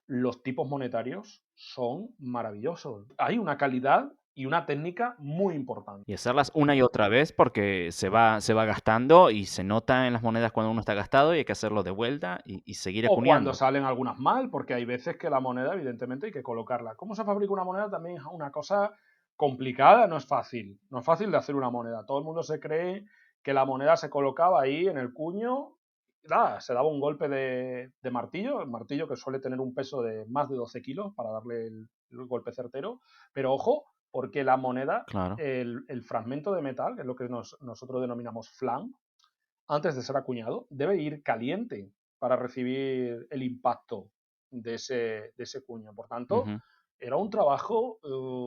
los tipos monetarios son maravillosos. Hay una calidad y una técnica muy importante. Y hacerlas una y otra vez porque se va gastando y se nota en las monedas cuando uno está gastado y hay que hacerlo de vuelta y seguir O cuando acuñando. salen algunas mal, porque hay veces que la moneda, evidentemente, hay que colocarla. ¿Cómo se fabrica una moneda? También es una cosa complicada, no es fácil. No es fácil de hacer una moneda. Todo el mundo se cree que la moneda se colocaba ahí en el cuño, y nada, se daba un golpe de martillo, el martillo que suele tener un peso de más de 12 kilos para darle el golpe certero. Pero ojo, porque la moneda, Claro. el fragmento de metal, que es lo que nosotros denominamos flan, antes de ser acuñado, debe ir caliente para recibir el impacto de ese cuño. Por tanto, Ujú. era un trabajo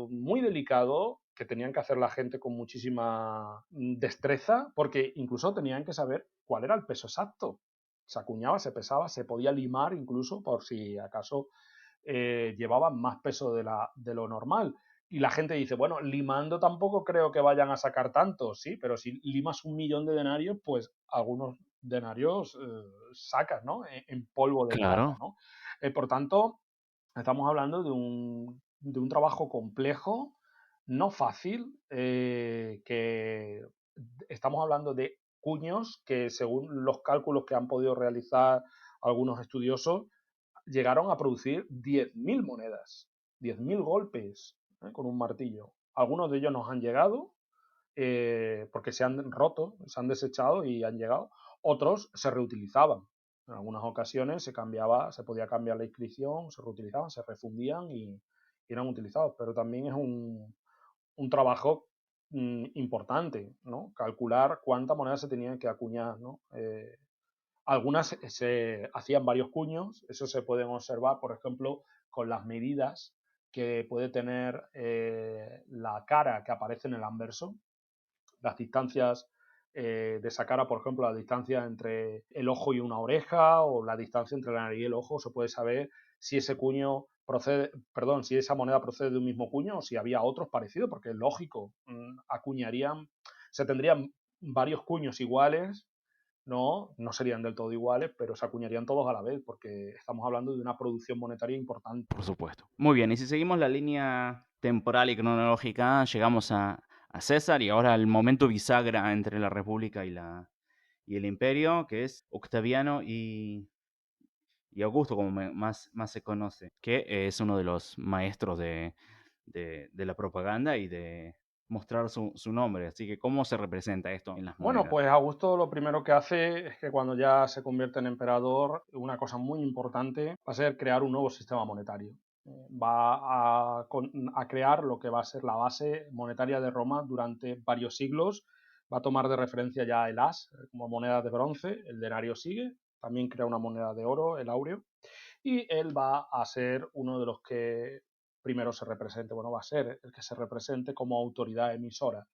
muy delicado que tenían que hacer la gente con muchísima destreza, porque incluso tenían que saber cuál era el peso exacto. Se acuñaba, se pesaba, se podía limar incluso por si acaso llevaban más peso de lo normal. Y la gente dice, bueno, limando tampoco creo que vayan a sacar tanto, sí, pero si limas 1 millón de denarios, pues algunos denarios sacas, ¿no? En polvo de plata, Claro. ¿no? Por tanto, estamos hablando de un trabajo complejo, no fácil, que estamos hablando de cuños que según los cálculos que han podido realizar algunos estudiosos, llegaron a producir 10.000 monedas, 10.000 golpes con un martillo. Algunos de ellos nos han llegado porque se han roto, se han desechado y han llegado. Otros se reutilizaban. En algunas ocasiones se podía cambiar la inscripción, se reutilizaban, se refundían y eran utilizados. Pero también es un trabajo importante, ¿no? Calcular cuánta moneda se tenía que acuñar, ¿no? Algunas se hacían varios cuños, eso se pueden observar, por ejemplo, con las medidas que puede tener la cara que aparece en el anverso, las distancias de esa cara, por ejemplo, la distancia entre el ojo y una oreja o la distancia entre la nariz y el ojo, se puede saber si ese cuño procede, perdón, si esa moneda procede de un mismo cuño o si había otros parecidos, porque es lógico, acuñarían, se tendrían varios cuños iguales, no serían del todo iguales, pero se acuñarían todos a la vez, porque estamos hablando de una producción monetaria importante. Por supuesto. Muy bien, y si seguimos la línea temporal y cronológica, llegamos a César y ahora el momento bisagra entre la República y el Imperio, que es Octaviano y Augusto, como más se conoce, que es uno de los maestros de la propaganda y de mostrar su nombre. Así que, ¿cómo se representa esto en las Bueno, monedas? pues Augusto lo primero que hace es que cuando ya se convierte en emperador, una cosa muy importante va a ser crear un nuevo sistema monetario. Va a crear lo que va a ser la base monetaria de Roma durante varios siglos. Va a tomar de referencia ya el as como moneda de bronce, el denario sigue, también crea una moneda de oro, el áureo, y él va a ser uno de los que primero se represente, bueno, va a ser el que se represente como autoridad emisora.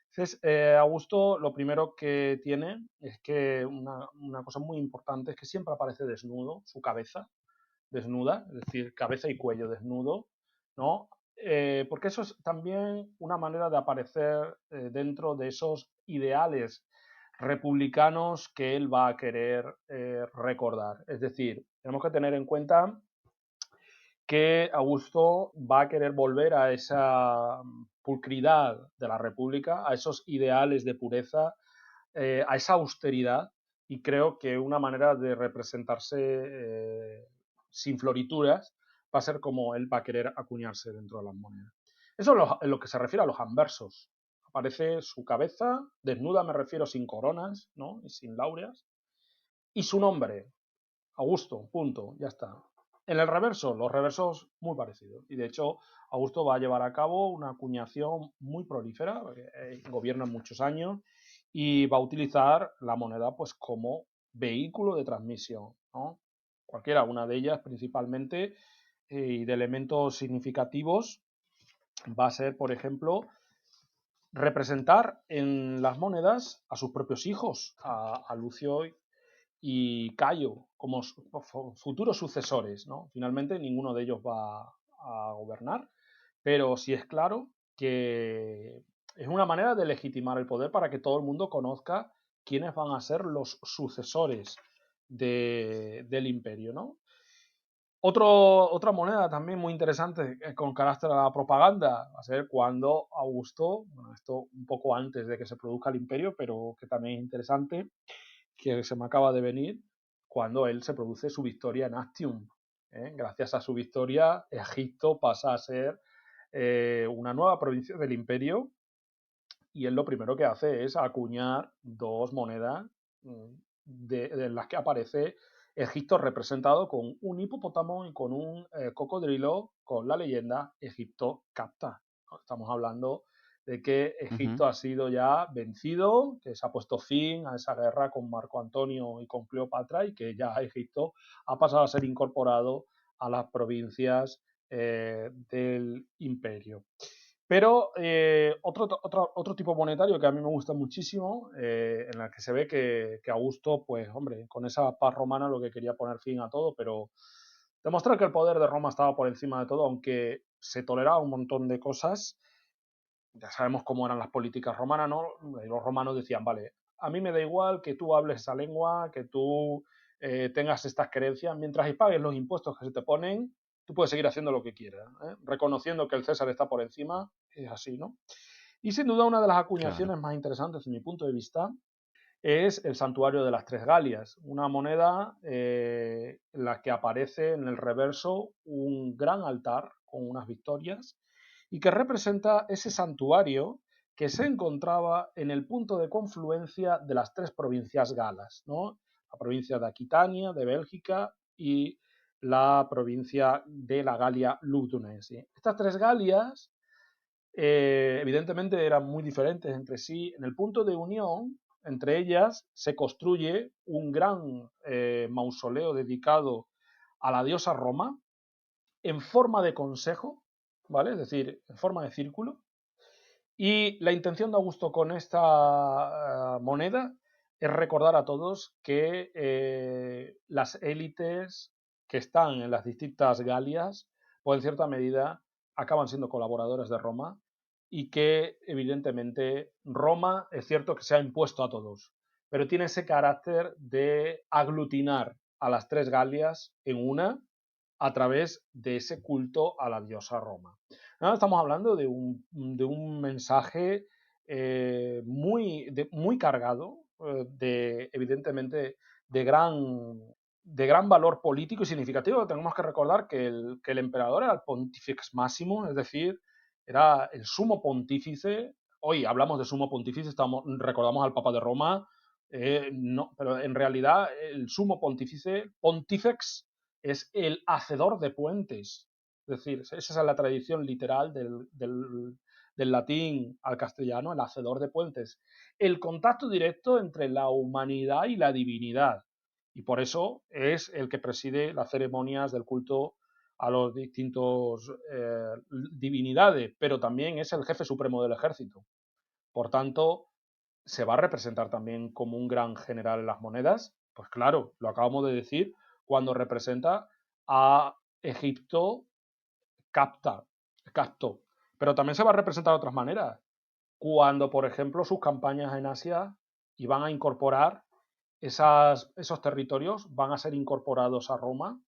Entonces, Augusto lo primero que tiene es que una cosa muy importante es que siempre aparece desnudo, su cabeza desnuda, es decir, cabeza y cuello desnudo, ¿no? Porque eso es también una manera de aparecer dentro de esos ideales republicanos que él va a querer recordar. Es decir, tenemos que tener en cuenta que Augusto va a querer volver a esa pulcridad de la República, a esos ideales de pureza a esa austeridad, y creo que una manera de representarse sin florituras va a ser como él va a querer acuñarse dentro de las monedas. Eso es lo que se refiere a los anversos. Aparece su cabeza, desnuda me refiero, sin coronas, ¿no? Y sin laureas, y su nombre, Augusto, punto, ya está. En el reverso, los reversos muy parecidos. Y de hecho, Augusto va a llevar a cabo una acuñación muy prolífera, gobierna muchos años, y va a utilizar la moneda pues como vehículo de transmisión, ¿no? Cualquiera, una de ellas principalmente, y de elementos significativos, va a ser, por ejemplo, representar en las monedas a sus propios hijos, a Lucio y Cayo, como futuros sucesores, ¿no? Finalmente ninguno de ellos va a gobernar, pero sí es claro que es una manera de legitimar el poder para que todo el mundo conozca quiénes van a ser los sucesores del imperio, ¿no? Otra moneda también muy interesante con carácter a la propaganda va a ser cuando Augusto, bueno, esto un poco antes de que se produzca el imperio, pero que también es interesante, que se me acaba de venir, cuando él se produce su victoria en Actium. Gracias a su victoria, Egipto pasa a ser una nueva provincia del imperio, y él lo primero que hace es acuñar dos monedas de las que aparece Egipto representado con un hipopótamo y con un cocodrilo, con la leyenda Egipto capta. Estamos hablando de que Egipto Ujú. ha sido ya vencido, que se ha puesto fin a esa guerra con Marco Antonio y con Cleopatra, y que ya Egipto ha pasado a ser incorporado a las provincias del imperio. Pero otro tipo monetario que a mí me gusta muchísimo, en el que se ve que Augusto, pues hombre, con esa paz romana lo que quería poner fin a todo, pero demostrar que el poder de Roma estaba por encima de todo, aunque se toleraba un montón de cosas. Ya sabemos cómo eran las políticas romanas, ¿no? Los romanos decían, vale, a mí me da igual que tú hables esa lengua, que tú tengas estas creencias, mientras pagues los impuestos que se te ponen, tú puedes seguir haciendo lo que quieras, ¿eh? Reconociendo que el César está por encima, es así, ¿no? Y sin duda una de las Claro. acuñaciones más interesantes, desde mi punto de vista, es el santuario de las Tres Galias, una moneda en la que aparece en el reverso un gran altar con unas victorias, y que representa ese santuario que se encontraba en el punto de confluencia de las tres provincias galas, ¿no? La provincia de Aquitania, de Bélgica, y la provincia de la Galia Ludunense. Estas tres Galias evidentemente eran muy diferentes entre sí. En el punto de unión entre ellas se construye un gran mausoleo dedicado a la diosa Roma en forma de consejo, ¿vale? Es decir, en forma de círculo. Y la intención de Augusto con esta moneda es recordar a todos que las élites que están en las distintas Galias, pues en cierta medida acaban siendo colaboradores de Roma, y que evidentemente Roma es cierto que se ha impuesto a todos, pero tiene ese carácter de aglutinar a las tres Galias en una a través de ese culto a la diosa Roma. Ahora estamos hablando de un mensaje muy cargado, evidentemente de gran valor político y significativo. Tenemos que recordar que el emperador era el pontifex máximo, es decir, era el sumo pontífice. Hoy hablamos de sumo pontífice, recordamos al Papa de Roma, no, pero en realidad el sumo pontífice, pontifex, es el hacedor de puentes. Es decir, esa es la tradición literal del latín al castellano, el hacedor de puentes. El contacto directo entre la humanidad y la divinidad. Y por eso es el que preside las ceremonias del culto a los distintos divinidades, pero también es el jefe supremo del ejército. Por tanto, ¿se va a representar también como un gran general en las monedas? Pues claro, lo acabamos de decir, cuando representa a Egipto capto. Pero también se va a representar de otras maneras. Cuando, por ejemplo, sus campañas en Asia iban a incorporar esos territorios, van a ser incorporados a Roma.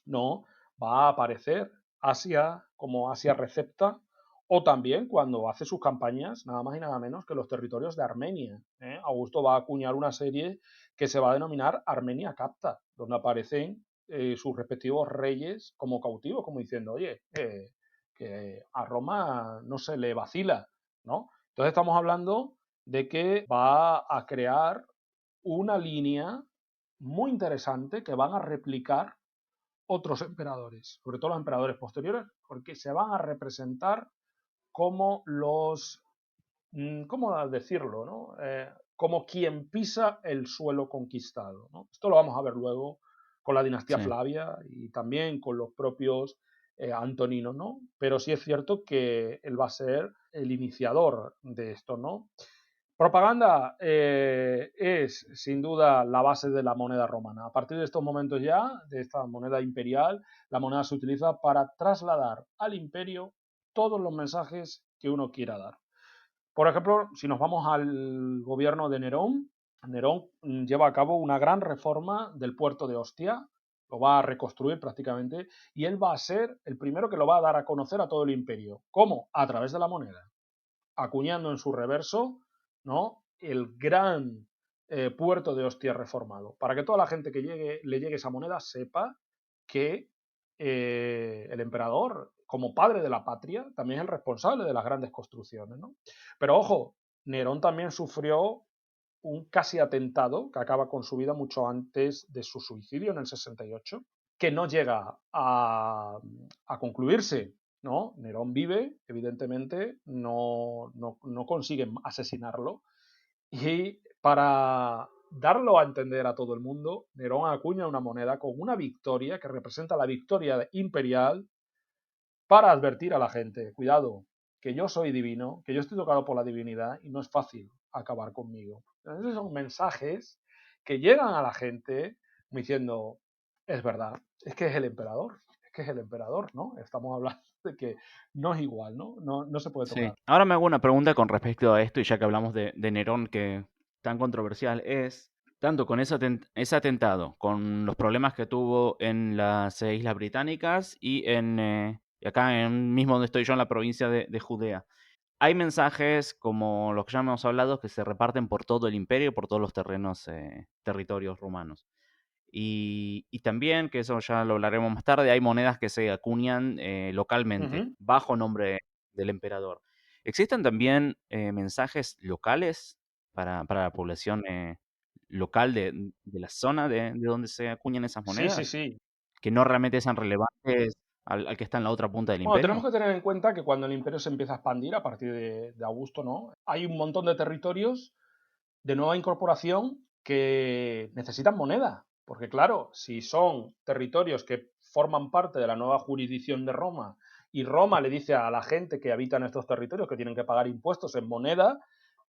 No, va a aparecer Asia como Asia recepta, O también cuando hace sus campañas, nada más y nada menos que los territorios de Armenia. Augusto va a acuñar una serie que se va a denominar Armenia Capta, donde aparecen sus respectivos reyes como cautivos, como diciendo, oye, que a Roma no se le vacila, ¿no? Entonces estamos hablando de que va a crear una línea muy interesante que van a replicar otros emperadores, sobre todo los emperadores posteriores, porque se van a representar como los, ¿cómo decirlo? ¿No? Como quien pisa el suelo conquistado. ¿no? Esto lo vamos a ver luego con la dinastía Sí. Flavia y también con los propios antoninos, ¿no? Pero sí es cierto que él va a ser el iniciador de esto, ¿no? Propaganda es sin duda la base de la moneda romana. A partir de estos momentos ya, de esta moneda imperial, la moneda se utiliza para trasladar al imperio todos los mensajes que uno quiera dar. Por ejemplo, si nos vamos al gobierno de Nerón, Nerón lleva a cabo una gran reforma del puerto de Ostia, lo va a reconstruir prácticamente, y él va a ser el primero que lo va a dar a conocer a todo el imperio. ¿Cómo? A través de la moneda, acuñando en su reverso, ¿no? El gran puerto de Ostia reformado, para que toda la gente que le llegue esa moneda sepa que el emperador, como padre de la patria, también es el responsable de las grandes construcciones, ¿no? Pero ojo, Nerón también sufrió un casi atentado que acaba con su vida mucho antes de su suicidio en el 68, que no llega a concluirse, ¿no? Nerón vive, evidentemente, no consiguen asesinarlo, y para darlo a entender a todo el mundo, Nerón acuña una moneda con una victoria que representa la victoria imperial para advertir a la gente, cuidado, que yo soy divino, que yo estoy tocado por la divinidad y no es fácil acabar conmigo. Entonces son mensajes que llegan a la gente diciendo, es verdad, es que es el emperador, ¿no? Estamos hablando de que no es igual, ¿no? No se puede Sí. tocar. Ahora me hago una pregunta con respecto a esto, y ya que hablamos de Nerón, que tan controversial es, tanto con ese atentado, con los problemas que tuvo en las Islas Británicas y acá mismo donde estoy yo, en la provincia de Judea. Hay mensajes como los que ya hemos hablado que se reparten por todo el imperio, por todos los territorios romanos. Y también, que eso ya lo hablaremos más tarde, hay monedas que se acuñan Uh localmente, -huh. bajo nombre del emperador. ¿Existen también mensajes locales para la población local de la zona de donde se acuñan esas Sí, sí, monedas? sí. Que no realmente sean relevantes al que está en la otra punta del Bueno, tenemos imperio. que tener en cuenta que cuando el imperio se empieza a expandir a partir de Augusto, ¿no? Hay un montón de territorios de nueva incorporación que necesitan moneda. Porque claro, si son territorios que forman parte de la nueva jurisdicción de Roma y Roma le dice a la gente que habita en estos territorios que tienen que pagar impuestos en moneda,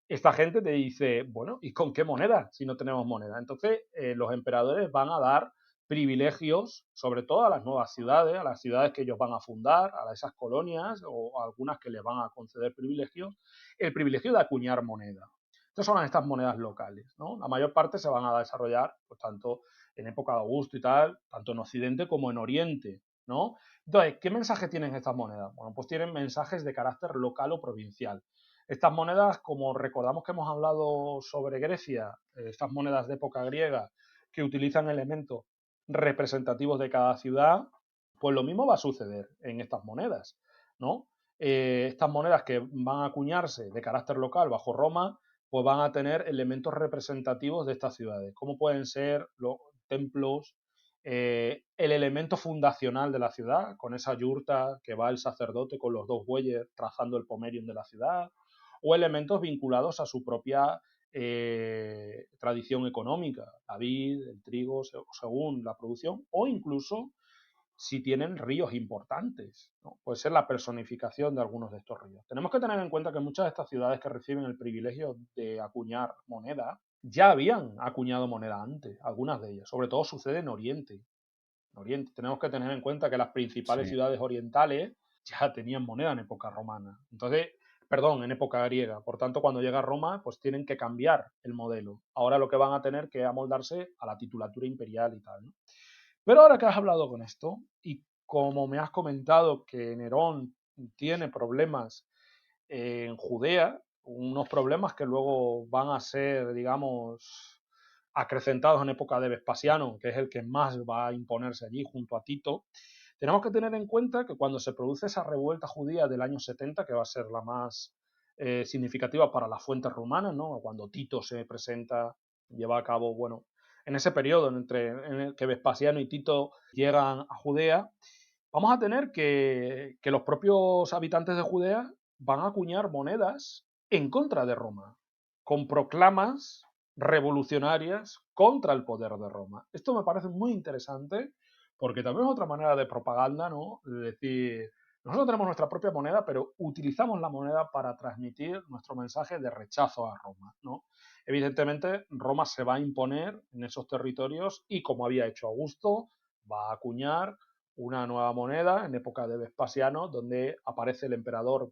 esta gente te dice, bueno, ¿y con qué moneda si no tenemos moneda? Entonces, los emperadores van a dar privilegios, sobre todo a las nuevas ciudades, a las ciudades que ellos van a fundar, a esas colonias o a algunas que les van a conceder privilegios, el privilegio de acuñar moneda. Estas son estas monedas locales, ¿no? La mayor parte se van a desarrollar, pues tanto en época de Augusto y tal, tanto en Occidente como en Oriente, ¿no? Entonces, ¿qué mensaje tienen estas monedas? Bueno, pues tienen mensajes de carácter local o provincial. Estas monedas, como recordamos que hemos hablado sobre Grecia, estas monedas de época griega que utilizan elementos representativos de cada ciudad, pues lo mismo va a suceder en estas monedas, ¿no? Estas monedas que van a acuñarse de carácter local bajo Roma, pues van a tener elementos representativos de estas ciudades, como pueden ser los templos, el elemento fundacional de la ciudad, con esa yurta que va el sacerdote con los dos bueyes trazando el pomerium de la ciudad, o elementos vinculados a su propia tradición económica, la vid, el trigo, según la producción, o incluso si tienen ríos importantes, ¿no? Puede ser la personificación de algunos de estos ríos. Tenemos que tener en cuenta que muchas de estas ciudades que reciben el privilegio de acuñar moneda ya habían acuñado moneda antes, algunas de ellas. Sobre todo sucede en Oriente. En Oriente tenemos que tener en cuenta que las principales Sí. ciudades orientales ya tenían moneda en época romana. Entonces, perdón, en época griega. Por tanto, cuando llega a Roma, pues tienen que cambiar el modelo. Ahora lo que van a tener que amoldarse a la titulatura imperial y tal, ¿no? Pero ahora que has hablado con esto, y como me has comentado que Nerón tiene problemas en Judea, unos problemas que luego van a ser, digamos, acrecentados en época de Vespasiano, que es el que más va a imponerse allí junto a Tito. Tenemos que tener en cuenta que cuando se produce esa revuelta judía del año 70, que va a ser la más significativa para las fuentes romanas, ¿no? Cuando Tito se presenta, lleva a cabo, bueno, en ese periodo en el que Vespasiano y Tito llegan a Judea, vamos a tener que los propios habitantes de Judea van a acuñar monedas en contra de Roma, con proclamas revolucionarias contra el poder de Roma. Esto me parece muy interesante porque también es otra manera de propaganda, ¿no? De decir, nosotros tenemos nuestra propia moneda, pero utilizamos la moneda para transmitir nuestro mensaje de rechazo a Roma, ¿no? Evidentemente, Roma se va a imponer en esos territorios y, como había hecho Augusto, va a acuñar una nueva moneda en época de Vespasiano, donde aparece el emperador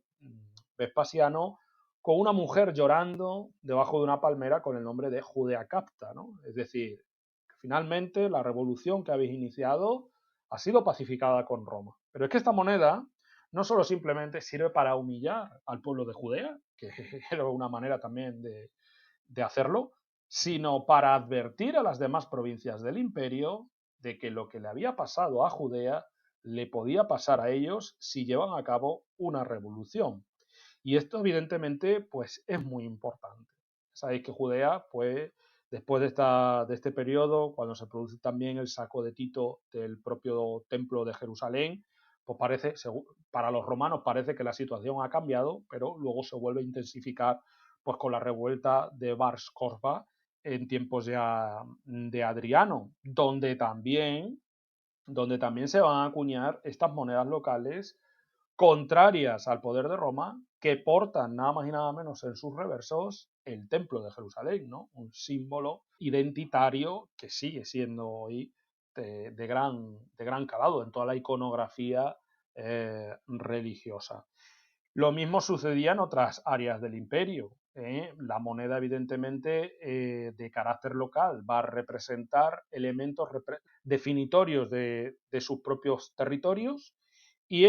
Vespasiano con una mujer llorando debajo de una palmera con el nombre de Judea Capta, ¿no? Es decir, finalmente la revolución que habéis iniciado ha sido pacificada con Roma. Pero es que esta moneda no solo simplemente sirve para humillar al pueblo de Judea, que era una manera también de hacerlo, sino para advertir a las demás provincias del imperio de que lo que le había pasado a Judea le podía pasar a ellos si llevan a cabo una revolución. Y esto evidentemente pues es muy importante. Sabéis que Judea pues después de este periodo, cuando se produce también el saco de Tito del propio templo de Jerusalén, pues parece, para los romanos parece que la situación ha cambiado, pero luego se vuelve a intensificar pues con la revuelta de Bars Korba en tiempos ya de Adriano, donde también se van a acuñar estas monedas locales contrarias al poder de Roma, que portan nada más y nada menos en sus reversos el templo de Jerusalén, ¿no? Un símbolo identitario que sigue siendo hoy de gran calado en toda la iconografía religiosa. Lo mismo sucedía en otras áreas del imperio. La moneda, evidentemente, de carácter local, va a representar elementos definitorios de sus propios territorios y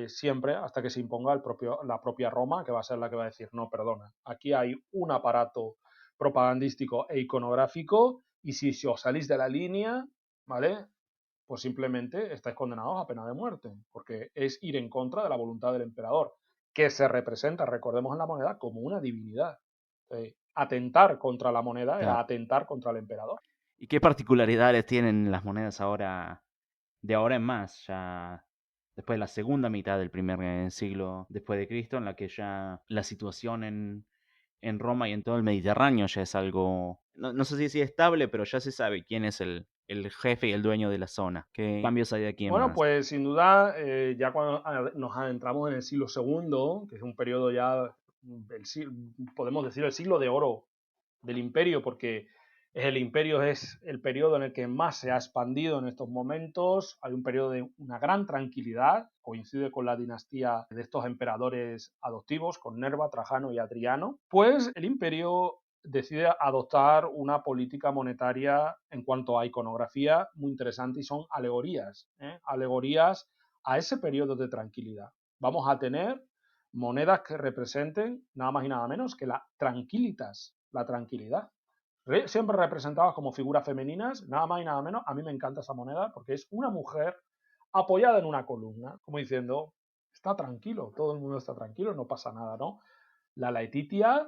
siempre hasta que se imponga la propia Roma, que va a ser la que va a decir, no, perdona, aquí hay un aparato propagandístico e iconográfico y si os salís de la línea, ¿vale? Pues simplemente estáis condenados a pena de muerte, porque es ir en contra de la voluntad del emperador, que se representa, recordemos en la moneda, como una divinidad. Atentar contra la moneda era Claro. atentar contra el emperador. ¿Y qué particularidades tienen las monedas ahora, de ahora en más, ya después de la segunda mitad del primer siglo después de Cristo, en la que ya la situación en Roma y en todo el Mediterráneo ya es algo, no sé si es estable, pero ya se sabe quién es el jefe y el dueño de la zona? ¿Qué cambios hay de aquí en Bueno, más? pues sin duda, ya cuando nos adentramos en el siglo segundo, que es un periodo ya, podemos decir, el siglo de oro del imperio, porque el imperio es el periodo en el que más se ha expandido en estos momentos. Hay un periodo de una gran tranquilidad, coincide con la dinastía de estos emperadores adoptivos, con Nerva, Trajano y Adriano. Pues el imperio decide adoptar una política monetaria en cuanto a iconografía muy interesante y son alegorías, alegorías a ese periodo de tranquilidad. Vamos a tener monedas que representen nada más y nada menos que la tranquilitas, la tranquilidad. Siempre representadas como figuras femeninas, nada más y nada menos. A mí me encanta esa moneda porque es una mujer apoyada en una columna, como diciendo, está tranquilo, todo el mundo está tranquilo, no pasa nada, ¿no? La Leticia,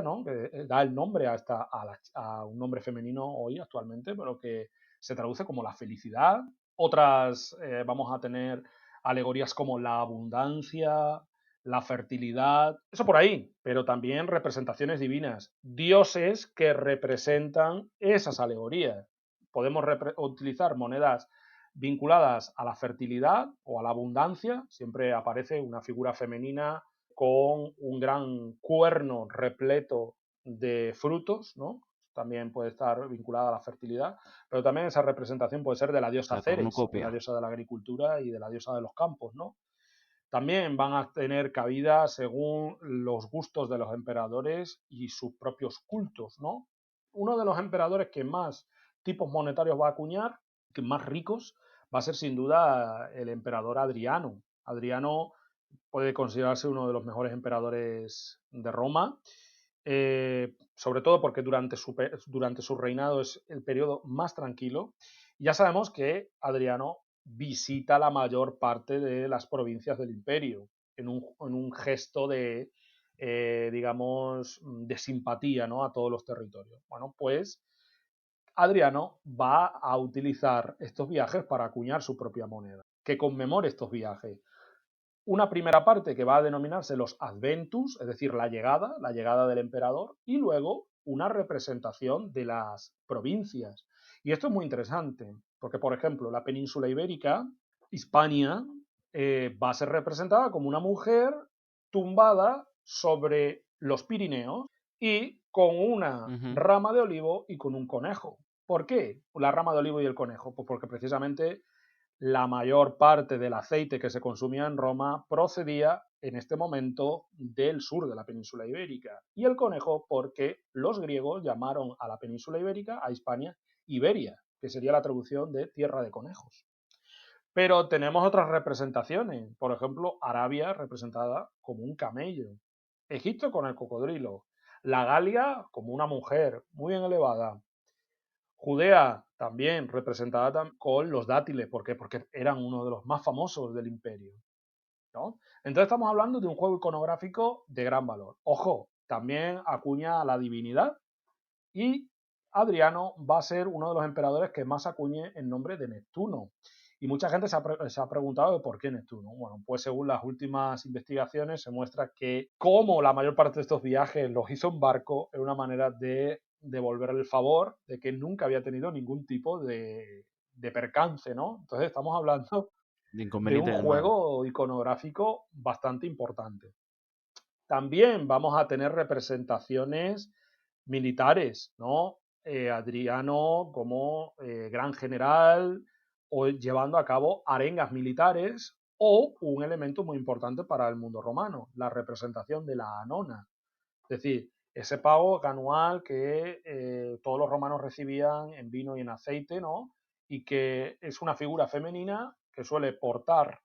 ¿no? Que da el nombre a un nombre femenino hoy actualmente, pero que se traduce como la felicidad. Otras vamos a tener alegorías como la abundancia, la fertilidad, eso por ahí, pero también representaciones divinas, dioses que representan esas alegorías. Podemos utilizar monedas vinculadas a la fertilidad o a la abundancia, siempre aparece una figura femenina con un gran cuerno repleto de frutos, ¿no? También puede estar vinculada a la fertilidad, pero también esa representación puede ser de la diosa La Ceres, una cornucopia. diosa de la agricultura y de la diosa de los campos, ¿no? También van a tener cabida según los gustos de los emperadores y sus propios cultos, ¿no? Uno de los emperadores que más tipos monetarios va a acuñar, que más ricos, va a ser sin duda el emperador Adriano. Adriano puede considerarse uno de los mejores emperadores de Roma, sobre todo porque durante su reinado es el periodo más tranquilo. Ya sabemos que Adriano visita la mayor parte de las provincias del imperio en un gesto de, digamos, de simpatía, ¿no?, a todos los territorios. Bueno, pues Adriano va a utilizar estos viajes para acuñar su propia moneda, que conmemore estos viajes. Una primera parte que va a denominarse los Adventus, es decir, la llegada del emperador, y luego una representación de las provincias. Y esto es muy interesante, porque, por ejemplo, la península ibérica, Hispania, va a ser representada como una mujer tumbada sobre los Pirineos y con una Ujú. rama de olivo y con un conejo. ¿Por qué la rama de olivo y el conejo? Pues porque precisamente la mayor parte del aceite que se consumía en Roma procedía en este momento del sur de la península ibérica. Y el conejo porque los griegos llamaron a la península ibérica, a Hispania, Iberia, que sería la traducción de tierra de conejos. Pero tenemos otras representaciones, por ejemplo, Arabia representada como un camello, Egipto con el cocodrilo, la Galia como una mujer muy bien elevada, Judea también representada con los dátiles. ¿Por qué? Porque eran uno de los más famosos del imperio, ¿no? Entonces estamos hablando de un juego iconográfico de gran valor. Ojo, también acuña a la divinidad y Adriano va a ser uno de los emperadores que más acuñe en nombre de Neptuno. Y mucha gente se ha preguntado por qué Neptuno. Bueno, pues según las últimas investigaciones se muestra que como la mayor parte de estos viajes los hizo en barco, era una manera de devolverle el favor de que nunca había tenido ningún tipo de percance, ¿no? Entonces estamos hablando De de inconveniente un del mar. juego iconográfico bastante importante. También vamos a tener representaciones militares, ¿no? Adriano como gran general o llevando a cabo arengas militares o un elemento muy importante para el mundo romano, la representación de la anona. Es decir, ese pago anual que todos los romanos recibían en vino y en aceite, ¿no? Y que es una figura femenina que suele portar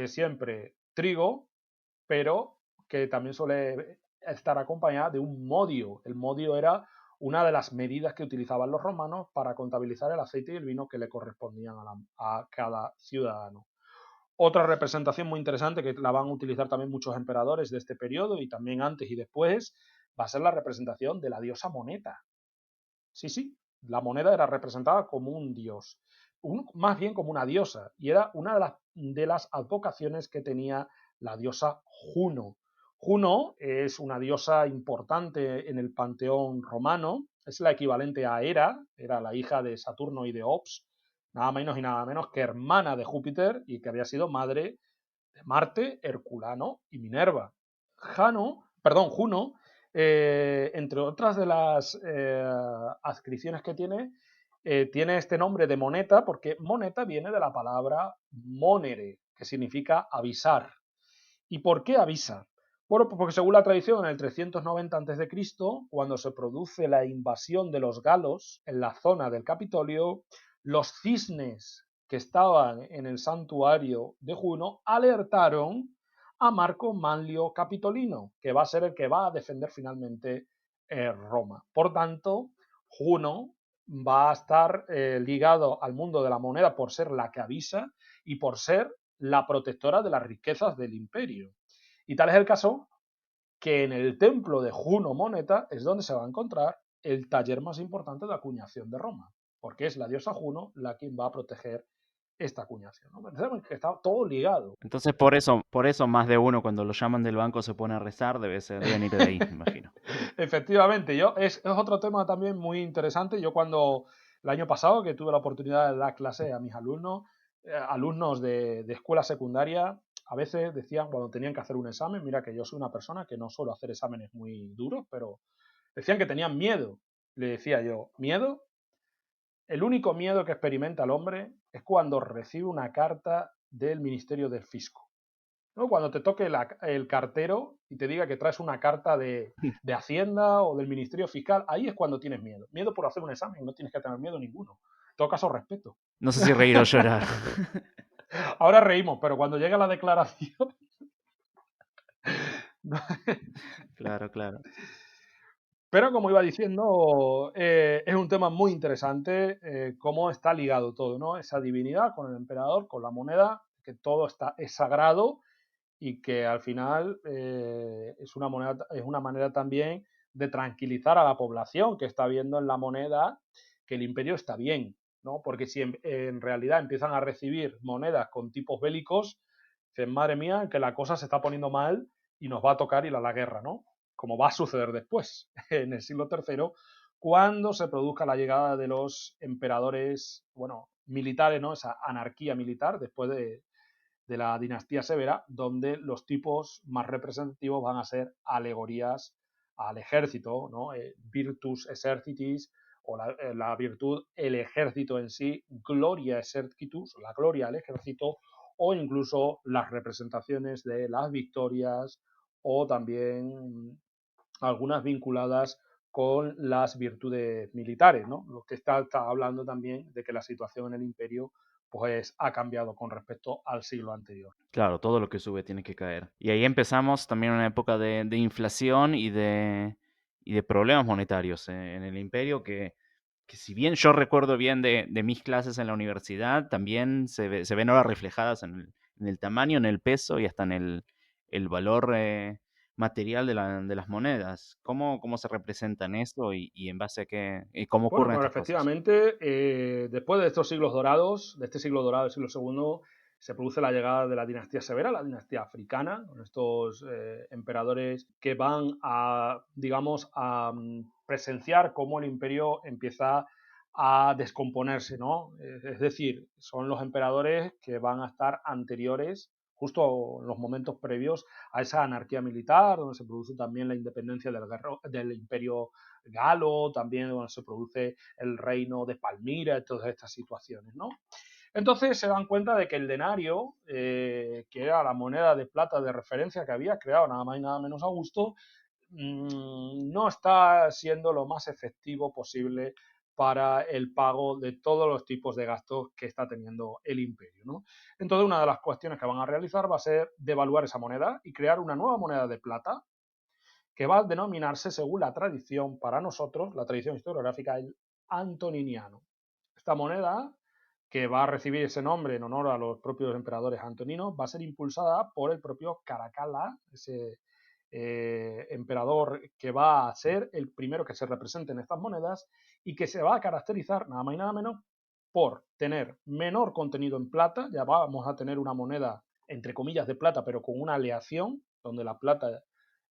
siempre trigo, pero que también suele estar acompañada de un modio. El modio era una de las medidas que utilizaban los romanos para contabilizar el aceite y el vino que le correspondían a cada ciudadano. Otra representación muy interesante que la van a utilizar también muchos emperadores de este periodo y también antes y después va a ser la representación de la diosa moneta. Sí, sí, la moneda era representada como un dios, más bien como una diosa, y era una de las advocaciones que tenía la diosa Juno. Juno es una diosa importante en el panteón romano, es la equivalente a Hera, era la hija de Saturno y de Ops, nada menos y nada menos que hermana de Júpiter y que había sido madre de Marte, Herculano y Minerva. Juno, entre otras de las adscripciones que tiene este nombre de moneta porque moneta viene de la palabra monere, que significa avisar. ¿Y por qué avisa? Bueno, pues porque según la tradición, en el 390 a.C., cuando se produce la invasión de los galos en la zona del Capitolio, los cisnes que estaban en el santuario de Juno alertaron a Marco Manlio Capitolino, que va a ser el que va a defender finalmente Roma. Por tanto, Juno va a estar ligado al mundo de la moneda por ser la que avisa y por ser la protectora de las riquezas del imperio. Y tal es el caso que en el templo de Juno Moneta es donde se va a encontrar el taller más importante de acuñación de Roma, porque es la diosa Juno la quien va a proteger esta acuñación, ¿no? Pensemos que está todo ligado. Entonces por eso más de uno cuando lo llaman del banco se pone a rezar, deben ir de ahí, me imagino. Efectivamente, es otro tema también muy interesante. Yo cuando el año pasado que tuve la oportunidad de dar clase a mis alumnos de escuela secundaria, a veces decían cuando tenían que hacer un examen, mira que yo soy una persona que no suelo hacer exámenes muy duros, pero decían que tenían miedo. Le decía yo, ¿miedo? El único miedo que experimenta el hombre es cuando recibe una carta del Ministerio del Fisco, ¿no? Cuando te toque el cartero y te diga que traes una carta de Hacienda o del Ministerio Fiscal, ahí es cuando tienes miedo. Miedo por hacer un examen, no tienes que tener miedo ninguno. En todo caso, respeto. No sé si reír o llorar. Ahora reímos, pero cuando llega la declaración... Claro, claro. Pero como iba diciendo, es un tema muy interesante cómo está ligado todo, ¿no? Esa divinidad con el emperador, con la moneda, que todo es sagrado y que al final es una manera también de tranquilizar a la población que está viendo en la moneda que el imperio está bien, ¿no? Porque si en realidad empiezan a recibir monedas con tipos bélicos, dicen, madre mía, que la cosa se está poniendo mal y nos va a tocar ir a la guerra, ¿no? Como va a suceder después, en el siglo III, cuando se produzca la llegada de los emperadores, bueno, militares, ¿no? Esa anarquía militar después de la dinastía severa, donde los tipos más representativos van a ser alegorías al ejército, ¿no? Virtus exercitis, o la virtud, el ejército en sí, gloria exercitus, la gloria al ejército, o incluso las representaciones de las victorias, o también algunas vinculadas con las virtudes militares, ¿no? Lo que está hablando también de que la situación en el imperio pues ha cambiado con respecto al siglo anterior. Claro, todo lo que sube tiene que caer. Y ahí empezamos también una época de inflación y de problemas monetarios en el imperio que si bien yo recuerdo bien de mis clases en la universidad, también se ven ahora reflejadas en el tamaño, en el peso y hasta en el valor material de las monedas. ¿Cómo se representan eso y en base a qué, y cómo Bueno, ocurren pues estas cosas? efectivamente, después de estos siglos dorados, de este siglo dorado del siglo segundo, se produce la llegada de la dinastía severa, la dinastía africana, con estos emperadores que van a, digamos, a presenciar cómo el imperio empieza a descomponerse, ¿no? Es decir, son los emperadores que van a estar anteriores, justo en los momentos previos a esa anarquía militar, donde se produce también la independencia del imperio galo, también donde se produce el reino de Palmira, todas estas situaciones, ¿no? Entonces se dan cuenta de que el denario, que era la moneda de plata de referencia que había creado nada más y nada menos Augusto, no está siendo lo más efectivo posible para el pago de todos los tipos de gastos que está teniendo el imperio, ¿no? Entonces una de las cuestiones que van a realizar va a ser devaluar esa moneda y crear una nueva moneda de plata que va a denominarse, según la tradición para nosotros, la tradición historiográfica, el antoniniano. Esta moneda, que va a recibir ese nombre en honor a los propios emperadores antoninos, va a ser impulsada por el propio Caracalla, ese emperador que va a ser el primero que se represente en estas monedas y que se va a caracterizar nada más y nada menos por tener menor contenido en plata, ya vamos a tener una moneda entre comillas de plata, pero con una aleación, donde la plata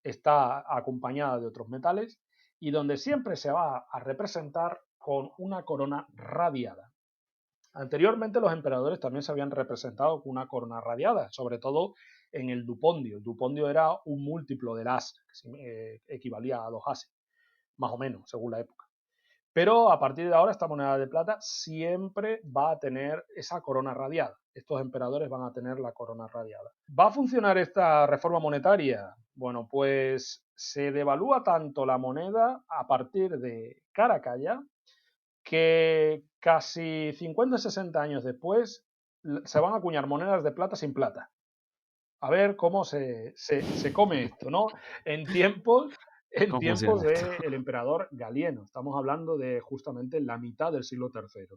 está acompañada de otros metales y donde siempre se va a representar con una corona radiada. Anteriormente los emperadores también se habían representado con una corona radiada, sobre todo en el dupondio. El dupondio era un múltiplo del as, que equivalía a 2 ases, más o menos, según la época. Pero a partir de ahora esta moneda de plata siempre va a tener esa corona radiada. Estos emperadores van a tener la corona radiada. ¿Va a funcionar esta reforma monetaria? Bueno, pues se devalúa tanto la moneda a partir de Caracalla que casi 50-60 años después se van a acuñar monedas de plata sin plata. A ver cómo se come esto, ¿no? En tiempos, en ¿Cómo tiempos funciona esto? del emperador Galieno. Estamos hablando de justamente la mitad del siglo III.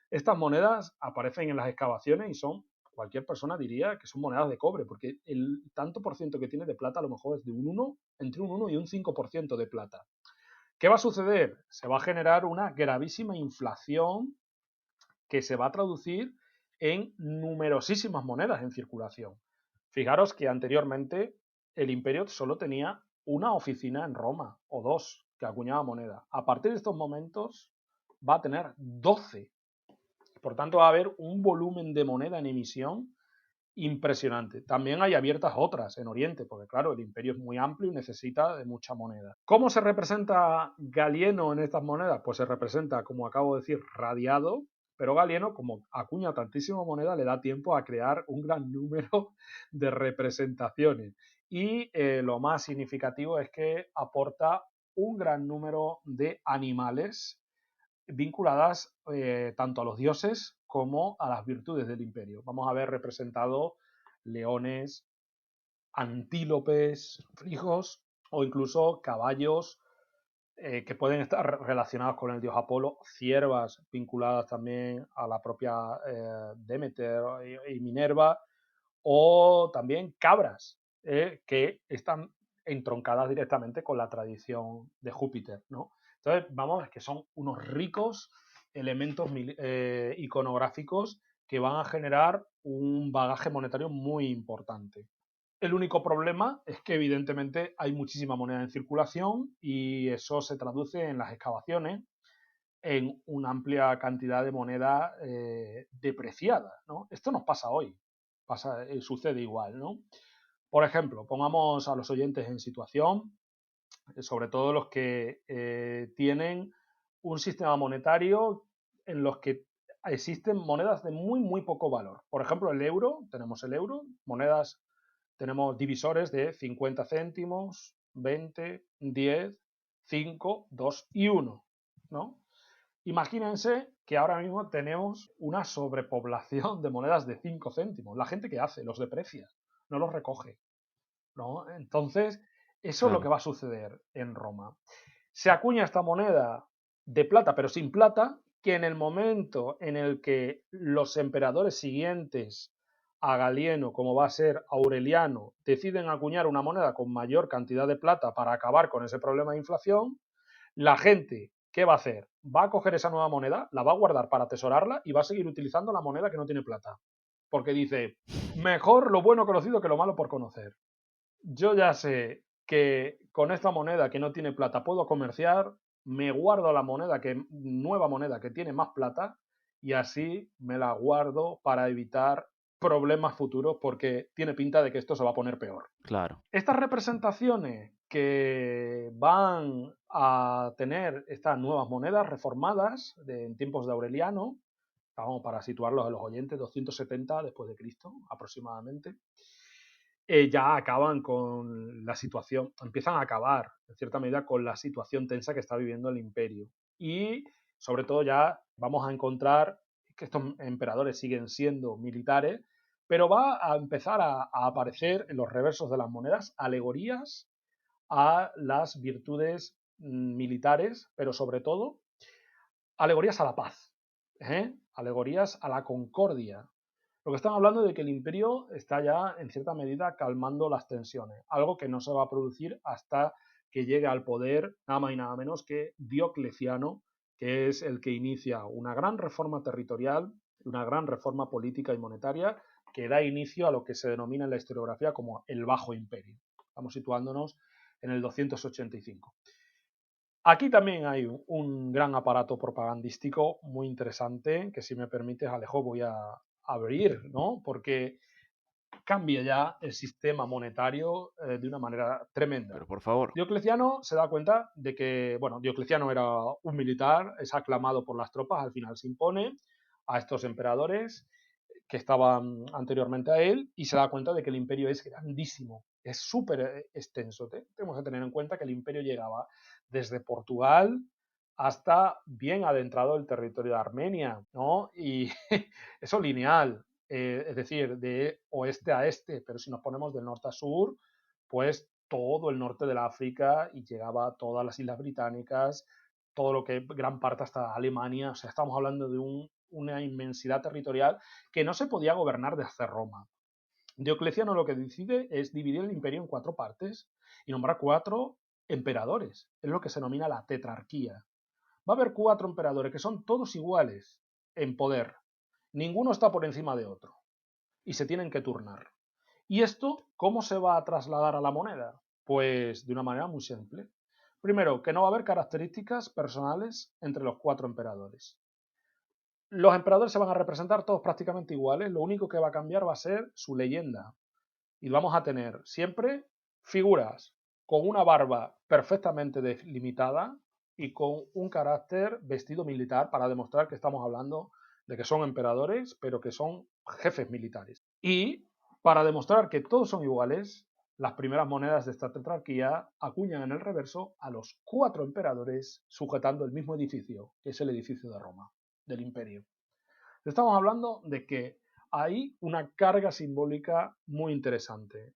Estas monedas aparecen en las excavaciones y son, cualquier persona diría que son monedas de cobre, porque el tanto por ciento que tiene de plata a lo mejor es de un 1, entre un 1 y un 5% de plata. ¿Qué va a suceder? Se va a generar una gravísima inflación que se va a traducir en numerosísimas monedas en circulación. Fijaros que anteriormente el imperio solo tenía una oficina en Roma o dos que acuñaba moneda. A partir de estos momentos va a tener 12. Por tanto, va a haber un volumen de moneda en emisión impresionante. También hay abiertas otras en Oriente, porque claro, el imperio es muy amplio y necesita de mucha moneda. ¿Cómo se representa Galieno en estas monedas? Pues se representa, como acabo de decir, radiado, pero Galieno, como acuña tantísima moneda, le da tiempo a crear un gran número de representaciones. Y lo más significativo es que aporta un gran número de animales vinculadas tanto a los dioses como a las virtudes del imperio. Vamos a ver representados leones, antílopes, frijos o incluso caballos que pueden estar relacionados con el dios Apolo, ciervas vinculadas también a la propia Demeter y Minerva, o también cabras que están entroncadas directamente con la tradición de Júpiter, ¿no? Entonces, vamos, que son unos ricos elementos iconográficos que van a generar un bagaje monetario muy importante. El único problema es que evidentemente hay muchísima moneda en circulación y eso se traduce en las excavaciones en una amplia cantidad de moneda depreciada, ¿no? Esto nos pasa hoy, sucede igual, ¿no? Por ejemplo, pongamos a los oyentes en situación, sobre todo los que tienen un sistema monetario en los que existen monedas de muy poco valor. Por ejemplo, el euro, tenemos el euro, monedas, tenemos divisores de 50 céntimos, 20, 10, 5, 2 y 1, ¿no? Imagínense que ahora mismo tenemos una sobrepoblación de monedas de 5 céntimos. La gente que hace, los deprecia, no los recoge, ¿no? Entonces, eso es lo que Claro. va a suceder en Roma. Se acuña esta moneda de plata, pero sin plata, que en el momento en el que los emperadores siguientes a Galieno, como va a ser Aureliano, deciden acuñar una moneda con mayor cantidad de plata para acabar con ese problema de inflación, la gente, ¿qué va a hacer? Va a coger esa nueva moneda, la va a guardar para atesorarla y va a seguir utilizando la moneda que no tiene plata. Porque dice, mejor lo bueno conocido que lo malo por conocer. Yo ya sé que con esta moneda que no tiene plata puedo comerciar, me guardo la nueva moneda que tiene más plata y así me la guardo para evitar problemas futuros porque tiene pinta de que esto se va a poner peor. Claro. Estas representaciones que van a tener estas nuevas monedas reformadas en tiempos de Aureliano, vamos, para situarlos a los oyentes, 270 después de Cristo aproximadamente, ya acaban con la situación, empiezan a acabar en cierta medida con la situación tensa que está viviendo el imperio. Y sobre todo ya vamos a encontrar que estos emperadores siguen siendo militares, pero va a empezar a aparecer en los reversos de las monedas alegorías a las virtudes militares, pero sobre todo alegorías a la paz, alegorías a la concordia. Lo que están hablando de que el imperio está ya en cierta medida calmando las tensiones, algo que no se va a producir hasta que llegue al poder nada más y nada menos que Diocleciano, que es el que inicia una gran reforma territorial, una gran reforma política y monetaria que da inicio a lo que se denomina en la historiografía como el Bajo Imperio. Estamos situándonos en el 285. Aquí también hay un gran aparato propagandístico muy interesante que, si me permites, Alejo, voy a abrir, ¿no? Porque cambia ya el sistema monetario de una manera tremenda. Pero por favor. Diocleciano se da cuenta de que, bueno, Diocleciano era un militar, es aclamado por las tropas, al final se impone a estos emperadores que estaban anteriormente a él y se da cuenta de que el imperio es grandísimo, es súper extenso. Tenemos que tener en cuenta que el imperio llegaba desde Portugal hasta bien adentrado el territorio de Armenia, ¿no? Y eso lineal, es decir, de oeste a este, pero si nos ponemos del norte a sur, pues todo el norte de la África y llegaba a todas las islas británicas, todo lo que gran parte hasta Alemania, o sea, estamos hablando de una inmensidad territorial que no se podía gobernar desde Roma. Diocleciano lo que decide es dividir el imperio en 4 partes y nombrar 4 emperadores. Es lo que se denomina la tetrarquía. Va a haber 4 emperadores que son todos iguales en poder. Ninguno está por encima de otro y se tienen que turnar. ¿Y esto cómo se va a trasladar a la moneda? Pues de una manera muy simple. Primero, que no va a haber características personales entre los 4 emperadores. Los emperadores se van a representar todos prácticamente iguales, lo único que va a cambiar va a ser su leyenda. Y vamos a tener siempre figuras con una barba perfectamente delimitada y con un carácter vestido militar para demostrar que estamos hablando de que son emperadores, pero que son jefes militares. Y para demostrar que todos son iguales, las primeras monedas de esta tetrarquía acuñan en el reverso a los 4 emperadores sujetando el mismo edificio, que es el edificio de Roma, del imperio. Estamos hablando de que hay una carga simbólica muy interesante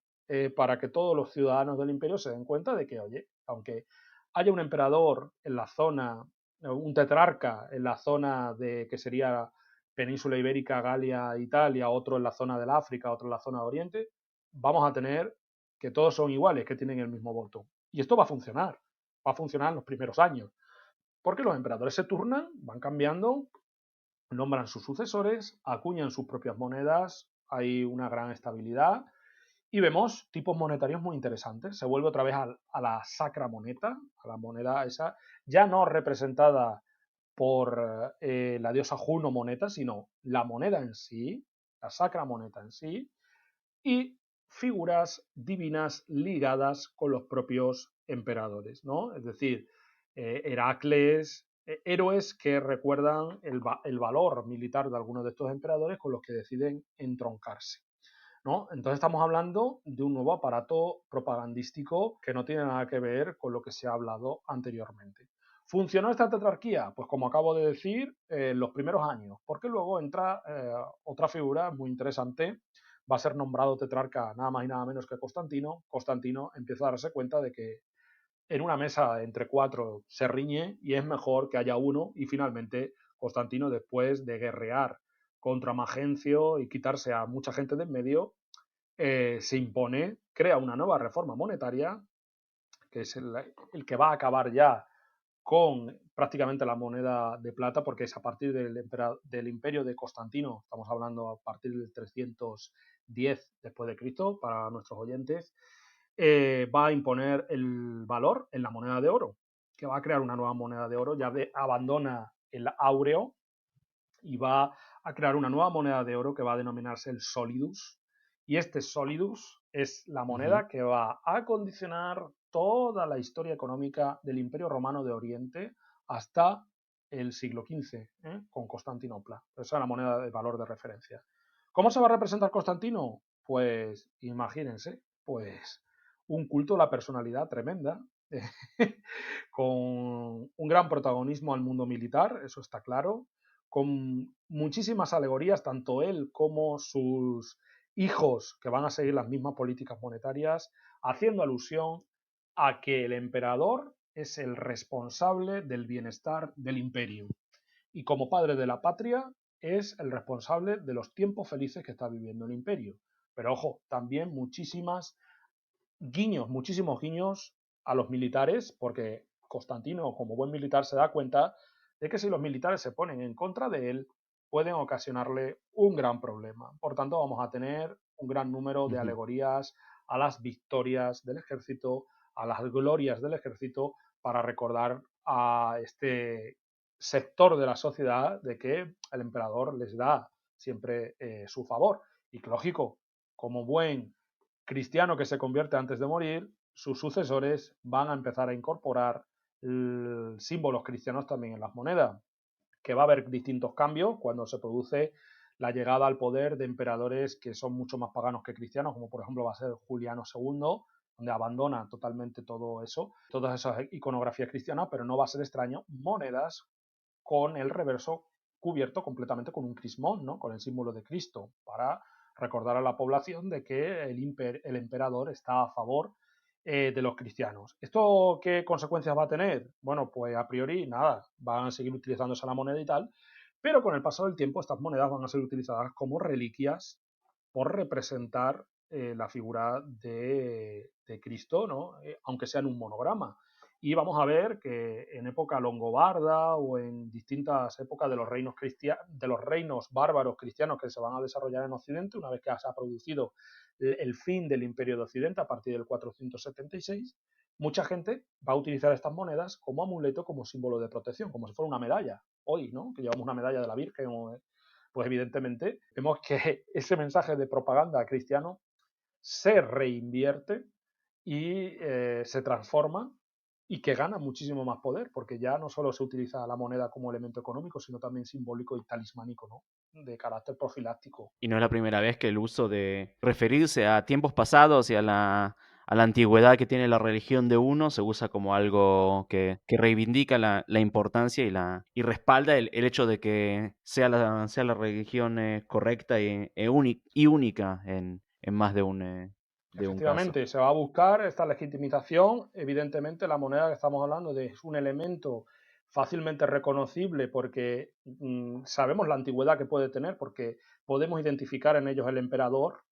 para que todos los ciudadanos del imperio se den cuenta de que, oye, aunque haya un emperador en la zona, un tetrarca en la zona de que sería península ibérica, Galia, Italia, otro en la zona del África, otro en la zona de Oriente, vamos a tener que todos son iguales, que tienen el mismo voto. Y esto va a funcionar en los primeros años, porque los emperadores se turnan, van cambiando, nombran sus sucesores, acuñan sus propias monedas, hay una gran estabilidad y vemos tipos monetarios muy interesantes. Se vuelve otra vez a la sacra moneta, a la moneda esa, ya no representada por la diosa Juno moneta, sino la moneda en sí, la sacra moneta en sí, y figuras divinas ligadas con los propios emperadores, ¿no? Es decir, Heracles, héroes que recuerdan el valor militar de algunos de estos emperadores con los que deciden entroncarse, ¿no? Entonces estamos hablando de un nuevo aparato propagandístico que no tiene nada que ver con lo que se ha hablado anteriormente. ¿Funcionó esta tetrarquía? Pues como acabo de decir, en los primeros años, porque luego entra otra figura muy interesante, va a ser nombrado tetrarca nada más y nada menos que Constantino. Constantino empieza a darse cuenta de que en una mesa entre cuatro se riñe y es mejor que haya uno, y finalmente Constantino, después de guerrear contra Magencio y quitarse a mucha gente de en medio, se impone, crea una nueva reforma monetaria, que es el que va a acabar ya con prácticamente la moneda de plata, porque es a partir del imperio de Constantino, estamos hablando a partir del 310 después de Cristo, para nuestros oyentes, va a imponer el valor en la moneda de oro, que va a crear una nueva moneda de oro, abandona el áureo y va a crear una nueva moneda de oro que va a denominarse el solidus. Y este solidus es la Ujú. moneda que va a condicionar toda la historia económica del Imperio Romano de Oriente hasta el siglo XV, con Constantinopla. Esa es la moneda de valor de referencia. ¿Cómo se va a representar Constantino? Pues imagínense, pues un culto a la personalidad tremenda, con un gran protagonismo al mundo militar, eso está claro, con muchísimas alegorías, tanto él como sus hijos, que van a seguir las mismas políticas monetarias, haciendo alusión a que el emperador es el responsable del bienestar del imperio. Y como padre de la patria, es el responsable de los tiempos felices que está viviendo el imperio. Pero ojo, también muchísimos guiños a los militares, porque Constantino, como buen militar, se da cuenta de que si los militares se ponen en contra de él, pueden ocasionarle un gran problema. Por tanto, vamos a tener un gran número de Ujú. alegorías a las victorias del ejército, a las glorias del ejército, para recordar a este sector de la sociedad de que el emperador les da siempre su favor. Y lógico, como buen cristiano que se convierte antes de morir, sus sucesores van a empezar a incorporar símbolos cristianos también en las monedas, que va a haber distintos cambios cuando se produce la llegada al poder de emperadores que son mucho más paganos que cristianos, como por ejemplo va a ser Juliano II, donde abandona totalmente todo eso, todas esas iconografías cristianas, pero no va a ser extraño monedas con el reverso cubierto completamente con un crismón, ¿no? Con el símbolo de Cristo, para recordar a la población de que el emperador está a favor de los cristianos. ¿Esto qué consecuencias va a tener? Bueno, pues a priori nada, van a seguir utilizándose la moneda y tal, pero con el paso del tiempo estas monedas van a ser utilizadas como reliquias por representar la figura de Cristo, ¿no? Aunque sea en un monograma. Y vamos a ver que en época longobarda o en distintas épocas de los reinos bárbaros cristianos que se van a desarrollar en Occidente, una vez que se ha producido el fin del imperio de Occidente a partir del 476, mucha gente va a utilizar estas monedas como amuleto, como símbolo de protección, como si fuera una medalla. Hoy, ¿no? Que llevamos una medalla de la Virgen, pues evidentemente vemos que ese mensaje de propaganda cristiano se reinvierte y se transforma y que gana muchísimo más poder, porque ya no solo se utiliza la moneda como elemento económico, sino también simbólico y talismánico, ¿no? De carácter profiláctico. Y no es la primera vez que el uso de referirse a tiempos pasados y a a la antigüedad que tiene la religión de uno, se usa como algo que reivindica la importancia y respalda el hecho de que sea la religión correcta y única en más de un caso. Efectivamente, se va a buscar esta legitimización. Evidentemente, la moneda que estamos hablando es un elemento fácilmente reconocible porque sabemos la antigüedad que puede tener, porque podemos identificar en ellos el emperador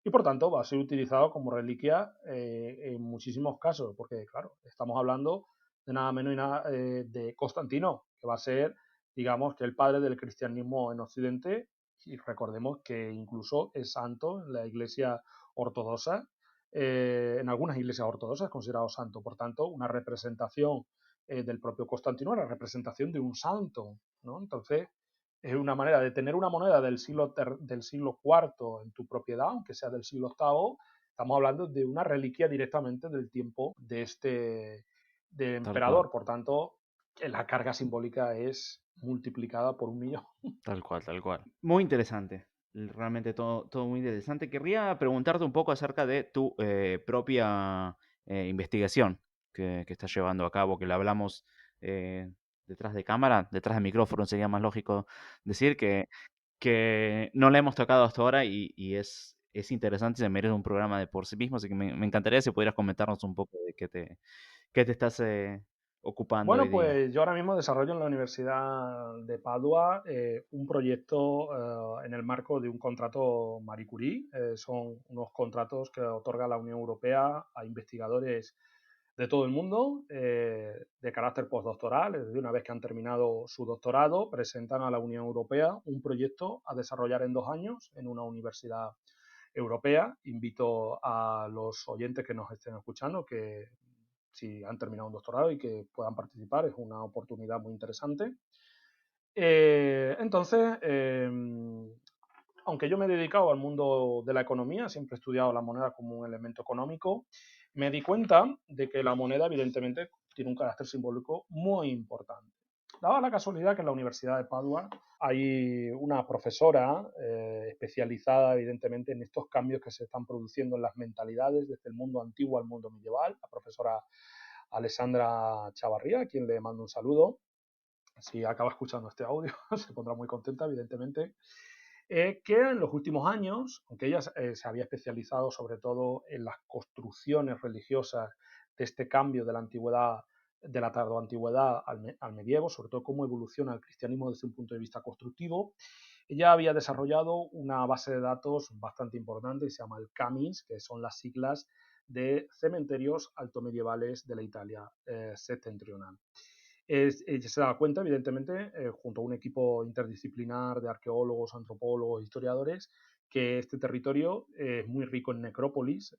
y por tanto va a ser utilizado como reliquia en muchísimos casos, porque claro, estamos hablando de nada menos y nada de Constantino, que va a ser, digamos, que el padre del cristianismo en Occidente, y recordemos que incluso es santo en la iglesia ortodoxa, en algunas iglesias ortodoxas es considerado santo, por tanto, una representación del propio Constantino, la representación de un santo, ¿no? Entonces, es una manera de tener una moneda del siglo IV en tu propiedad, aunque sea del siglo VIII, estamos hablando de una reliquia directamente del tiempo de este de Tal cual, emperador, por tanto, la carga simbólica es multiplicada por un millón. tal cual, tal cual. Muy interesante. Realmente todo muy interesante. Querría preguntarte un poco acerca de tu propia investigación que estás llevando a cabo, que la hablamos eh, detrás de cámara, detrás de micrófono, sería más lógico decir que no la hemos tocado hasta ahora y es interesante y se merece un programa de por sí mismo, así que me encantaría si pudieras comentarnos un poco de qué te estás ocupando hoy Bueno, día. pues yo ahora mismo desarrollo en la Universidad de Padua un proyecto en el marco de un contrato Marie Curie. Son unos contratos que otorga la Unión Europea a investigadores de todo el mundo de carácter postdoctoral. Es decir, una vez que han terminado su doctorado, presentan a la Unión Europea un proyecto a desarrollar en 2 años en una universidad europea. Invito a los oyentes que nos estén escuchando que si han terminado un doctorado y que puedan participar, es una oportunidad muy interesante. Entonces, aunque yo me he dedicado al mundo de la economía, siempre he estudiado la moneda como un elemento económico, me di cuenta de que la moneda evidentemente tiene un carácter simbólico muy importante. Daba la casualidad que en la Universidad de Padua hay una profesora especializada evidentemente en estos cambios que se están produciendo en las mentalidades desde el mundo antiguo al mundo medieval, la profesora Alessandra Chavarría, a quien le mando un saludo. Si acaba escuchando este audio, se pondrá muy contenta, evidentemente. Que en los últimos años, aunque ella se había especializado sobre todo en las construcciones religiosas de este cambio de la antigüedad, de la tardoantigüedad al medievo, sobre todo cómo evoluciona el cristianismo desde un punto de vista constructivo, ella había desarrollado una base de datos bastante importante que se llama el CAMIS, que son las siglas de cementerios altomedievales de la Italia septentrional. Ella se da cuenta, evidentemente, junto a un equipo interdisciplinar de arqueólogos, antropólogos, historiadores, que este territorio es muy rico en necrópolis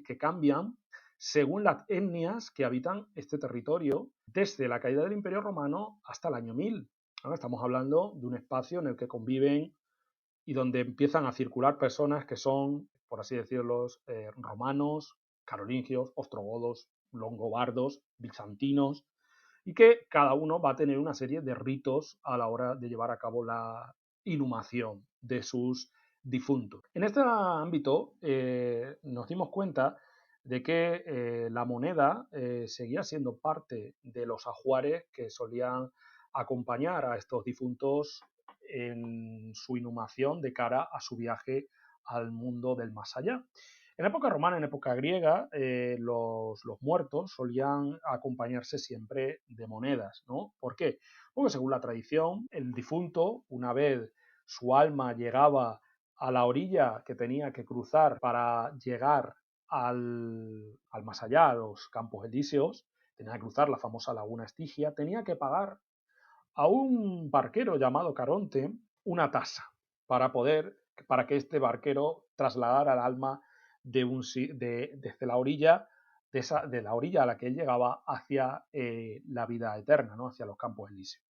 que cambian según las etnias que habitan este territorio desde la caída del Imperio Romano hasta el año 1000. ¿No? Estamos hablando de un espacio en el que conviven y donde empiezan a circular personas que son, por así decirlo, romanos, carolingios, ostrogodos, longobardos, bizantinos, y que cada uno va a tener una serie de ritos a la hora de llevar a cabo la inhumación de sus difuntos. En este ámbito nos dimos cuenta de que la moneda seguía siendo parte de los ajuares que solían acompañar a estos difuntos en su inhumación de cara a su viaje al mundo del más allá. En época romana, en época griega, los muertos solían acompañarse siempre de monedas, ¿no? ¿Por qué? Porque según la tradición, el difunto, una vez su alma llegaba a la orilla que tenía que cruzar para llegar al más allá, a los campos elíseos, tenía que cruzar la famosa laguna Estigia, tenía que pagar a un barquero llamado Caronte una tasa para para que este barquero trasladara el alma desde la orilla, de la orilla a la que él llegaba hacia la vida eterna, ¿no? Hacia los campos elíseos.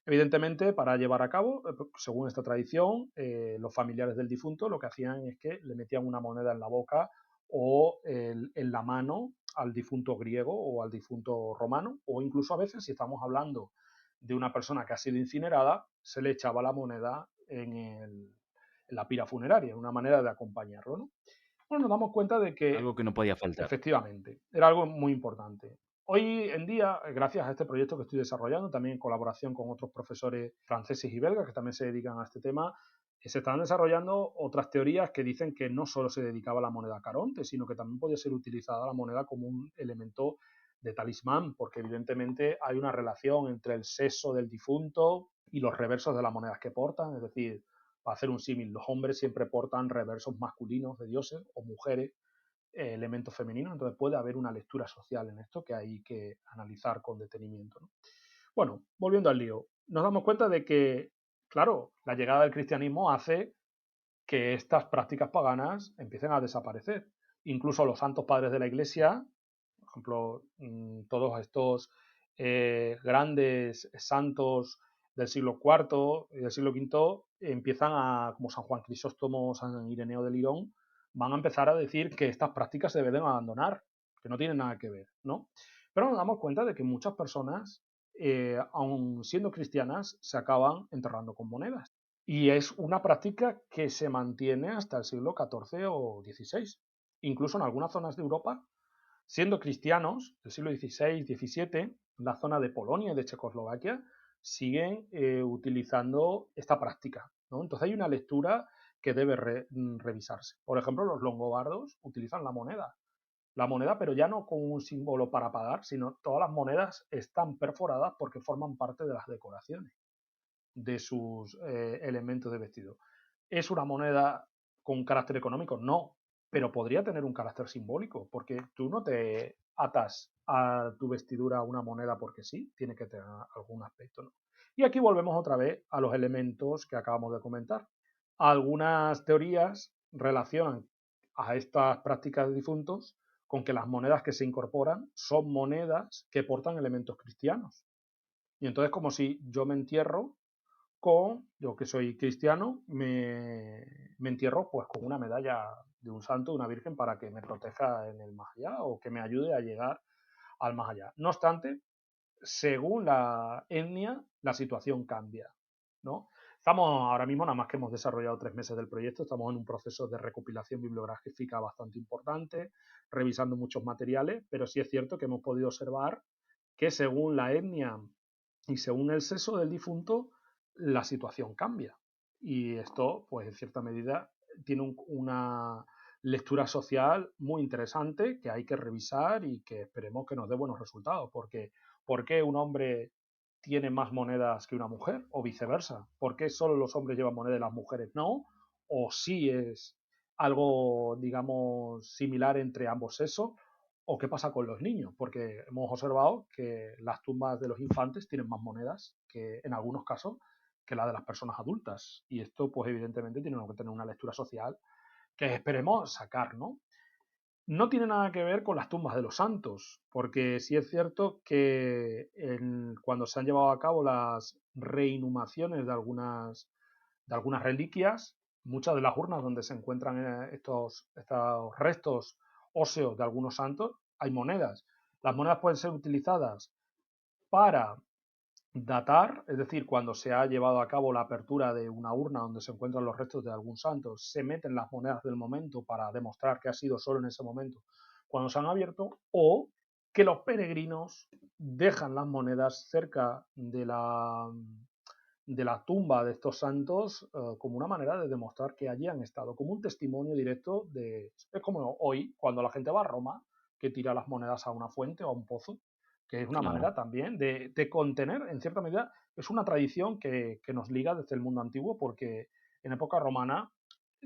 Evidentemente, para llevar a cabo, según esta tradición, los familiares del difunto lo que hacían es que le metían una moneda en la boca o en la mano al difunto griego o al difunto romano, o incluso a veces, si estamos hablando de una persona que ha sido incinerada, se le echaba la moneda en la pira funeraria, una manera de acompañarlo, ¿no? Bueno, nos damos cuenta de que Algo que no podía faltar. efectivamente era algo muy importante. Hoy en día, gracias a este proyecto que estoy desarrollando, también en colaboración con otros profesores franceses y belgas que también se dedican a este tema, se están desarrollando otras teorías que dicen que no solo se dedicaba a la moneda Caronte, sino que también podía ser utilizada la moneda como un elemento de talismán, porque evidentemente hay una relación entre el sexo del difunto y los reversos de las monedas que portan, es decir, para hacer un símil, los hombres siempre portan reversos masculinos de dioses o mujeres elementos femeninos, entonces puede haber una lectura social en esto que hay que analizar con detenimiento, ¿no? Bueno, volviendo al lío, nos damos cuenta de que, claro, la llegada del cristianismo hace que estas prácticas paganas empiecen a desaparecer. Incluso los santos padres de la Iglesia, por ejemplo, todos estos grandes santos del siglo IV y del siglo V, empiezan a, como San Juan Crisóstomo, San Ireneo de Lirón, van a empezar a decir que estas prácticas se deben abandonar, que no tienen nada que ver, ¿no? Pero nos damos cuenta de que muchas personas, aun siendo cristianas, se acaban enterrando con monedas. Y es una práctica que se mantiene hasta el siglo XIV o XVI. Incluso en algunas zonas de Europa, siendo cristianos del siglo XVI, XVII, en la zona de Polonia y de Checoslovaquia, siguen utilizando esta práctica, ¿no? Entonces hay una lectura que debe revisarse. Por ejemplo, los longobardos utilizan la moneda, pero ya no como un símbolo para pagar, sino todas las monedas están perforadas porque forman parte de las decoraciones de sus elementos de vestido. ¿Es una moneda con carácter económico? No, pero podría tener un carácter simbólico, porque tú no te atas a tu vestidura una moneda porque sí, tiene que tener algún aspecto, ¿no? Y aquí volvemos otra vez a los elementos que acabamos de comentar. Algunas teorías relacionan a estas prácticas de difuntos con que las monedas que se incorporan son monedas que portan elementos cristianos. Y entonces como si yo me entierro yo que soy cristiano, me entierro pues con una medalla de un santo, de una virgen, para que me proteja en el más allá o que me ayude a llegar al más allá. No obstante, según la etnia, la situación cambia, ¿no? Estamos ahora mismo, nada más que hemos desarrollado 3 meses del proyecto, estamos en un proceso de recopilación bibliográfica bastante importante, revisando muchos materiales, pero sí es cierto que hemos podido observar que según la etnia y según el sexo del difunto, la situación cambia. Y esto, pues en cierta medida, tiene una lectura social muy interesante que hay que revisar y que esperemos que nos dé buenos resultados, porque ¿por qué un hombre tiene más monedas que una mujer? O viceversa. ¿Por qué solo los hombres llevan monedas y las mujeres no? O sí es algo, digamos, similar entre ambos sexos, o qué pasa con los niños, porque hemos observado que las tumbas de los infantes tienen más monedas que en algunos casos que la de las personas adultas. Y esto, pues evidentemente, tiene que tener una lectura social que esperemos sacar, ¿no? No tiene nada que ver con las tumbas de los santos, porque sí es cierto que cuando se han llevado a cabo las reinhumaciones de algunas reliquias, muchas de las urnas donde se encuentran estos restos óseos de algunos santos, hay monedas. Las monedas pueden ser utilizadas para datar, es decir, cuando se ha llevado a cabo la apertura de una urna donde se encuentran los restos de algún santo, se meten las monedas del momento para demostrar que ha sido solo en ese momento cuando se han abierto, o que los peregrinos dejan las monedas cerca de la tumba de estos santos como una manera de demostrar que allí han estado, como un testimonio directo de... Es como hoy, cuando la gente va a Roma, que tira las monedas a una fuente o a un pozo, que es una Claro. manera también de contener, en cierta medida, es una tradición que nos liga desde el mundo antiguo, porque en época romana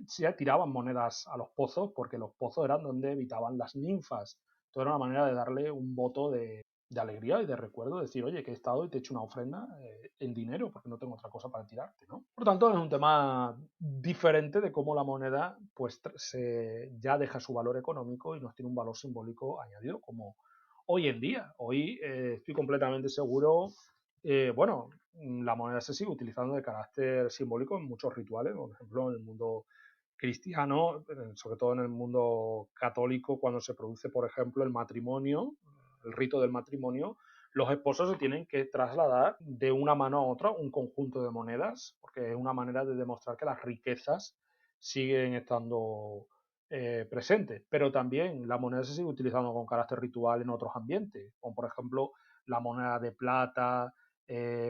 se tiraban monedas a los pozos, porque los pozos eran donde habitaban las ninfas. Entonces era una manera de darle un voto de alegría y de recuerdo, decir, oye, que he estado y te he hecho una ofrenda en dinero, porque no tengo otra cosa para tirarte, ¿no? Por tanto, es un tema diferente de cómo la moneda pues ya deja su valor económico y nos tiene un valor simbólico añadido, como hoy en día. Hoy estoy completamente seguro, bueno, la moneda se sigue utilizando de carácter simbólico en muchos rituales, por ejemplo, en el mundo cristiano, sobre todo en el mundo católico, cuando se produce, por ejemplo, el matrimonio, el rito del matrimonio, los esposos se tienen que trasladar de una mano a otra un conjunto de monedas, porque es una manera de demostrar que las riquezas siguen estando presente, pero también la moneda se sigue utilizando con carácter ritual en otros ambientes, como por ejemplo la moneda de plata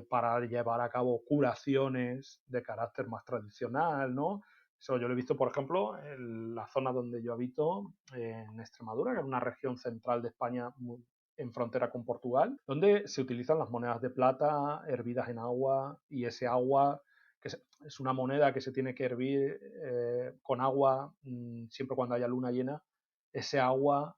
para llevar a cabo curaciones de carácter más tradicional, ¿no? Eso yo lo he visto, por ejemplo, en la zona donde yo habito, en Extremadura, que es una región central de España en frontera con Portugal, donde se utilizan las monedas de plata hervidas en agua y ese agua que es una moneda que se tiene que hervir con agua siempre cuando haya luna llena. Ese agua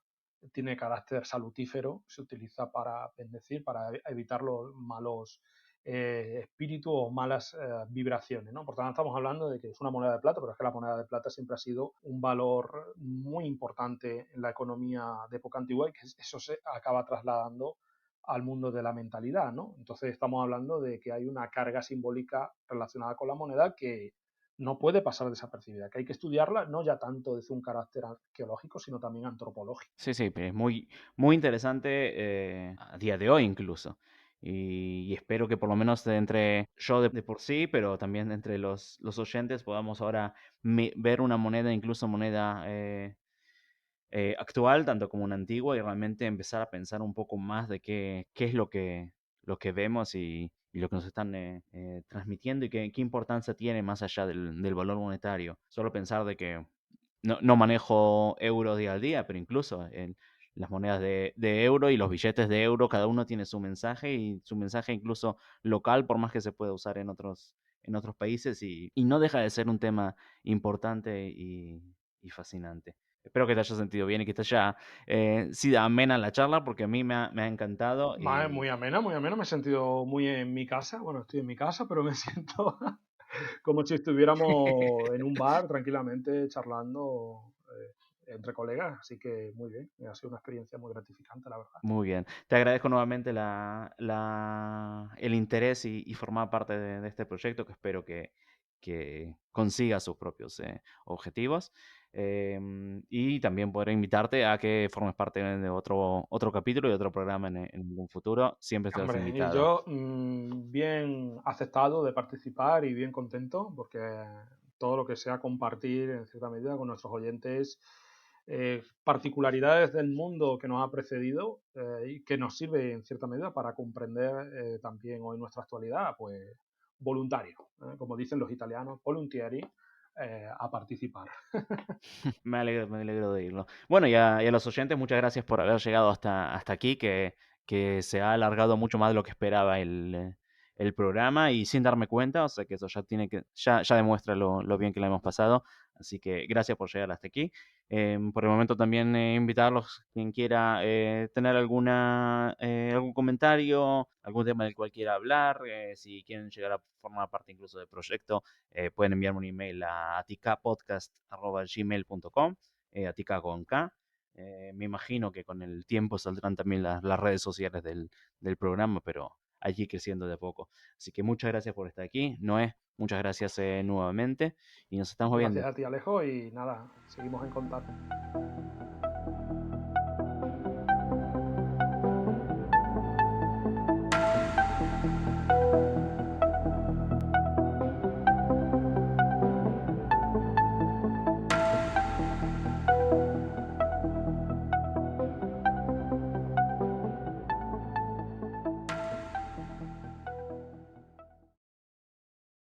tiene carácter salutífero, se utiliza para bendecir, para evitar los malos espíritus o malas vibraciones, ¿no? Por tanto, estamos hablando de que es una moneda de plata, pero es que la moneda de plata siempre ha sido un valor muy importante en la economía de época antigua y que eso se acaba trasladando al mundo de la mentalidad, ¿no? Entonces estamos hablando de que hay una carga simbólica relacionada con la moneda que no puede pasar desapercibida, que hay que estudiarla no ya tanto desde un carácter arqueológico, sino también antropológico. Sí, sí, es muy, muy interesante a día de hoy incluso. Y espero que por lo menos entre yo de por sí, pero también entre los oyentes podamos ahora ver una moneda, incluso moneda actual, tanto como una antigua, y realmente empezar a pensar un poco más de qué es lo que vemos y lo que nos están transmitiendo y qué importancia tiene más allá del valor monetario. Solo pensar de que no manejo euros día al día, pero incluso en las monedas de euro y los billetes de euro, cada uno tiene su mensaje y su mensaje incluso local, por más que se pueda usar en otros países y no deja de ser un tema importante y fascinante. Espero que te haya sentido bien y que te haya sido amena la charla porque a mí me ha encantado Muy y amena, muy amena. Me he sentido muy en mi casa. Bueno, estoy en mi casa, pero me siento como si estuviéramos en un bar tranquilamente charlando entre colegas. Así que muy bien. Ha sido una experiencia muy gratificante, la verdad. muy bien. Te agradezco nuevamente el interés y formar parte de este proyecto que espero que consiga sus propios objetivos. Y también podré invitarte a que formes parte de otro capítulo y otro programa en un futuro. Siempre estás Hombre, y invitado. yo bien aceptado de participar y bien contento porque todo lo que sea compartir en cierta medida con nuestros oyentes particularidades del mundo que nos ha precedido y que nos sirve en cierta medida para comprender también hoy nuestra actualidad, pues voluntario, como dicen los italianos, voluntieri, a participar. Me alegro de oírlo. Bueno, y a los oyentes, muchas gracias por haber llegado hasta aquí, que se ha alargado mucho más de lo que esperaba el programa y sin darme cuenta, o sea que eso ya demuestra lo bien que la hemos pasado. Así que gracias por llegar hasta aquí. Por el momento también invitarlos, quien quiera tener algún comentario, algún tema del cual quiera hablar, si quieren llegar a formar parte incluso del proyecto, pueden enviarme un email a aticapodcast@gmail.com, atica con K. Me imagino que con el tiempo saldrán también las redes sociales del programa, pero allí creciendo de a poco. Así que muchas gracias por estar aquí. Noé, muchas gracias nuevamente y nos estamos Gracias viendo. a ti, Alejo, y nada, seguimos en contacto.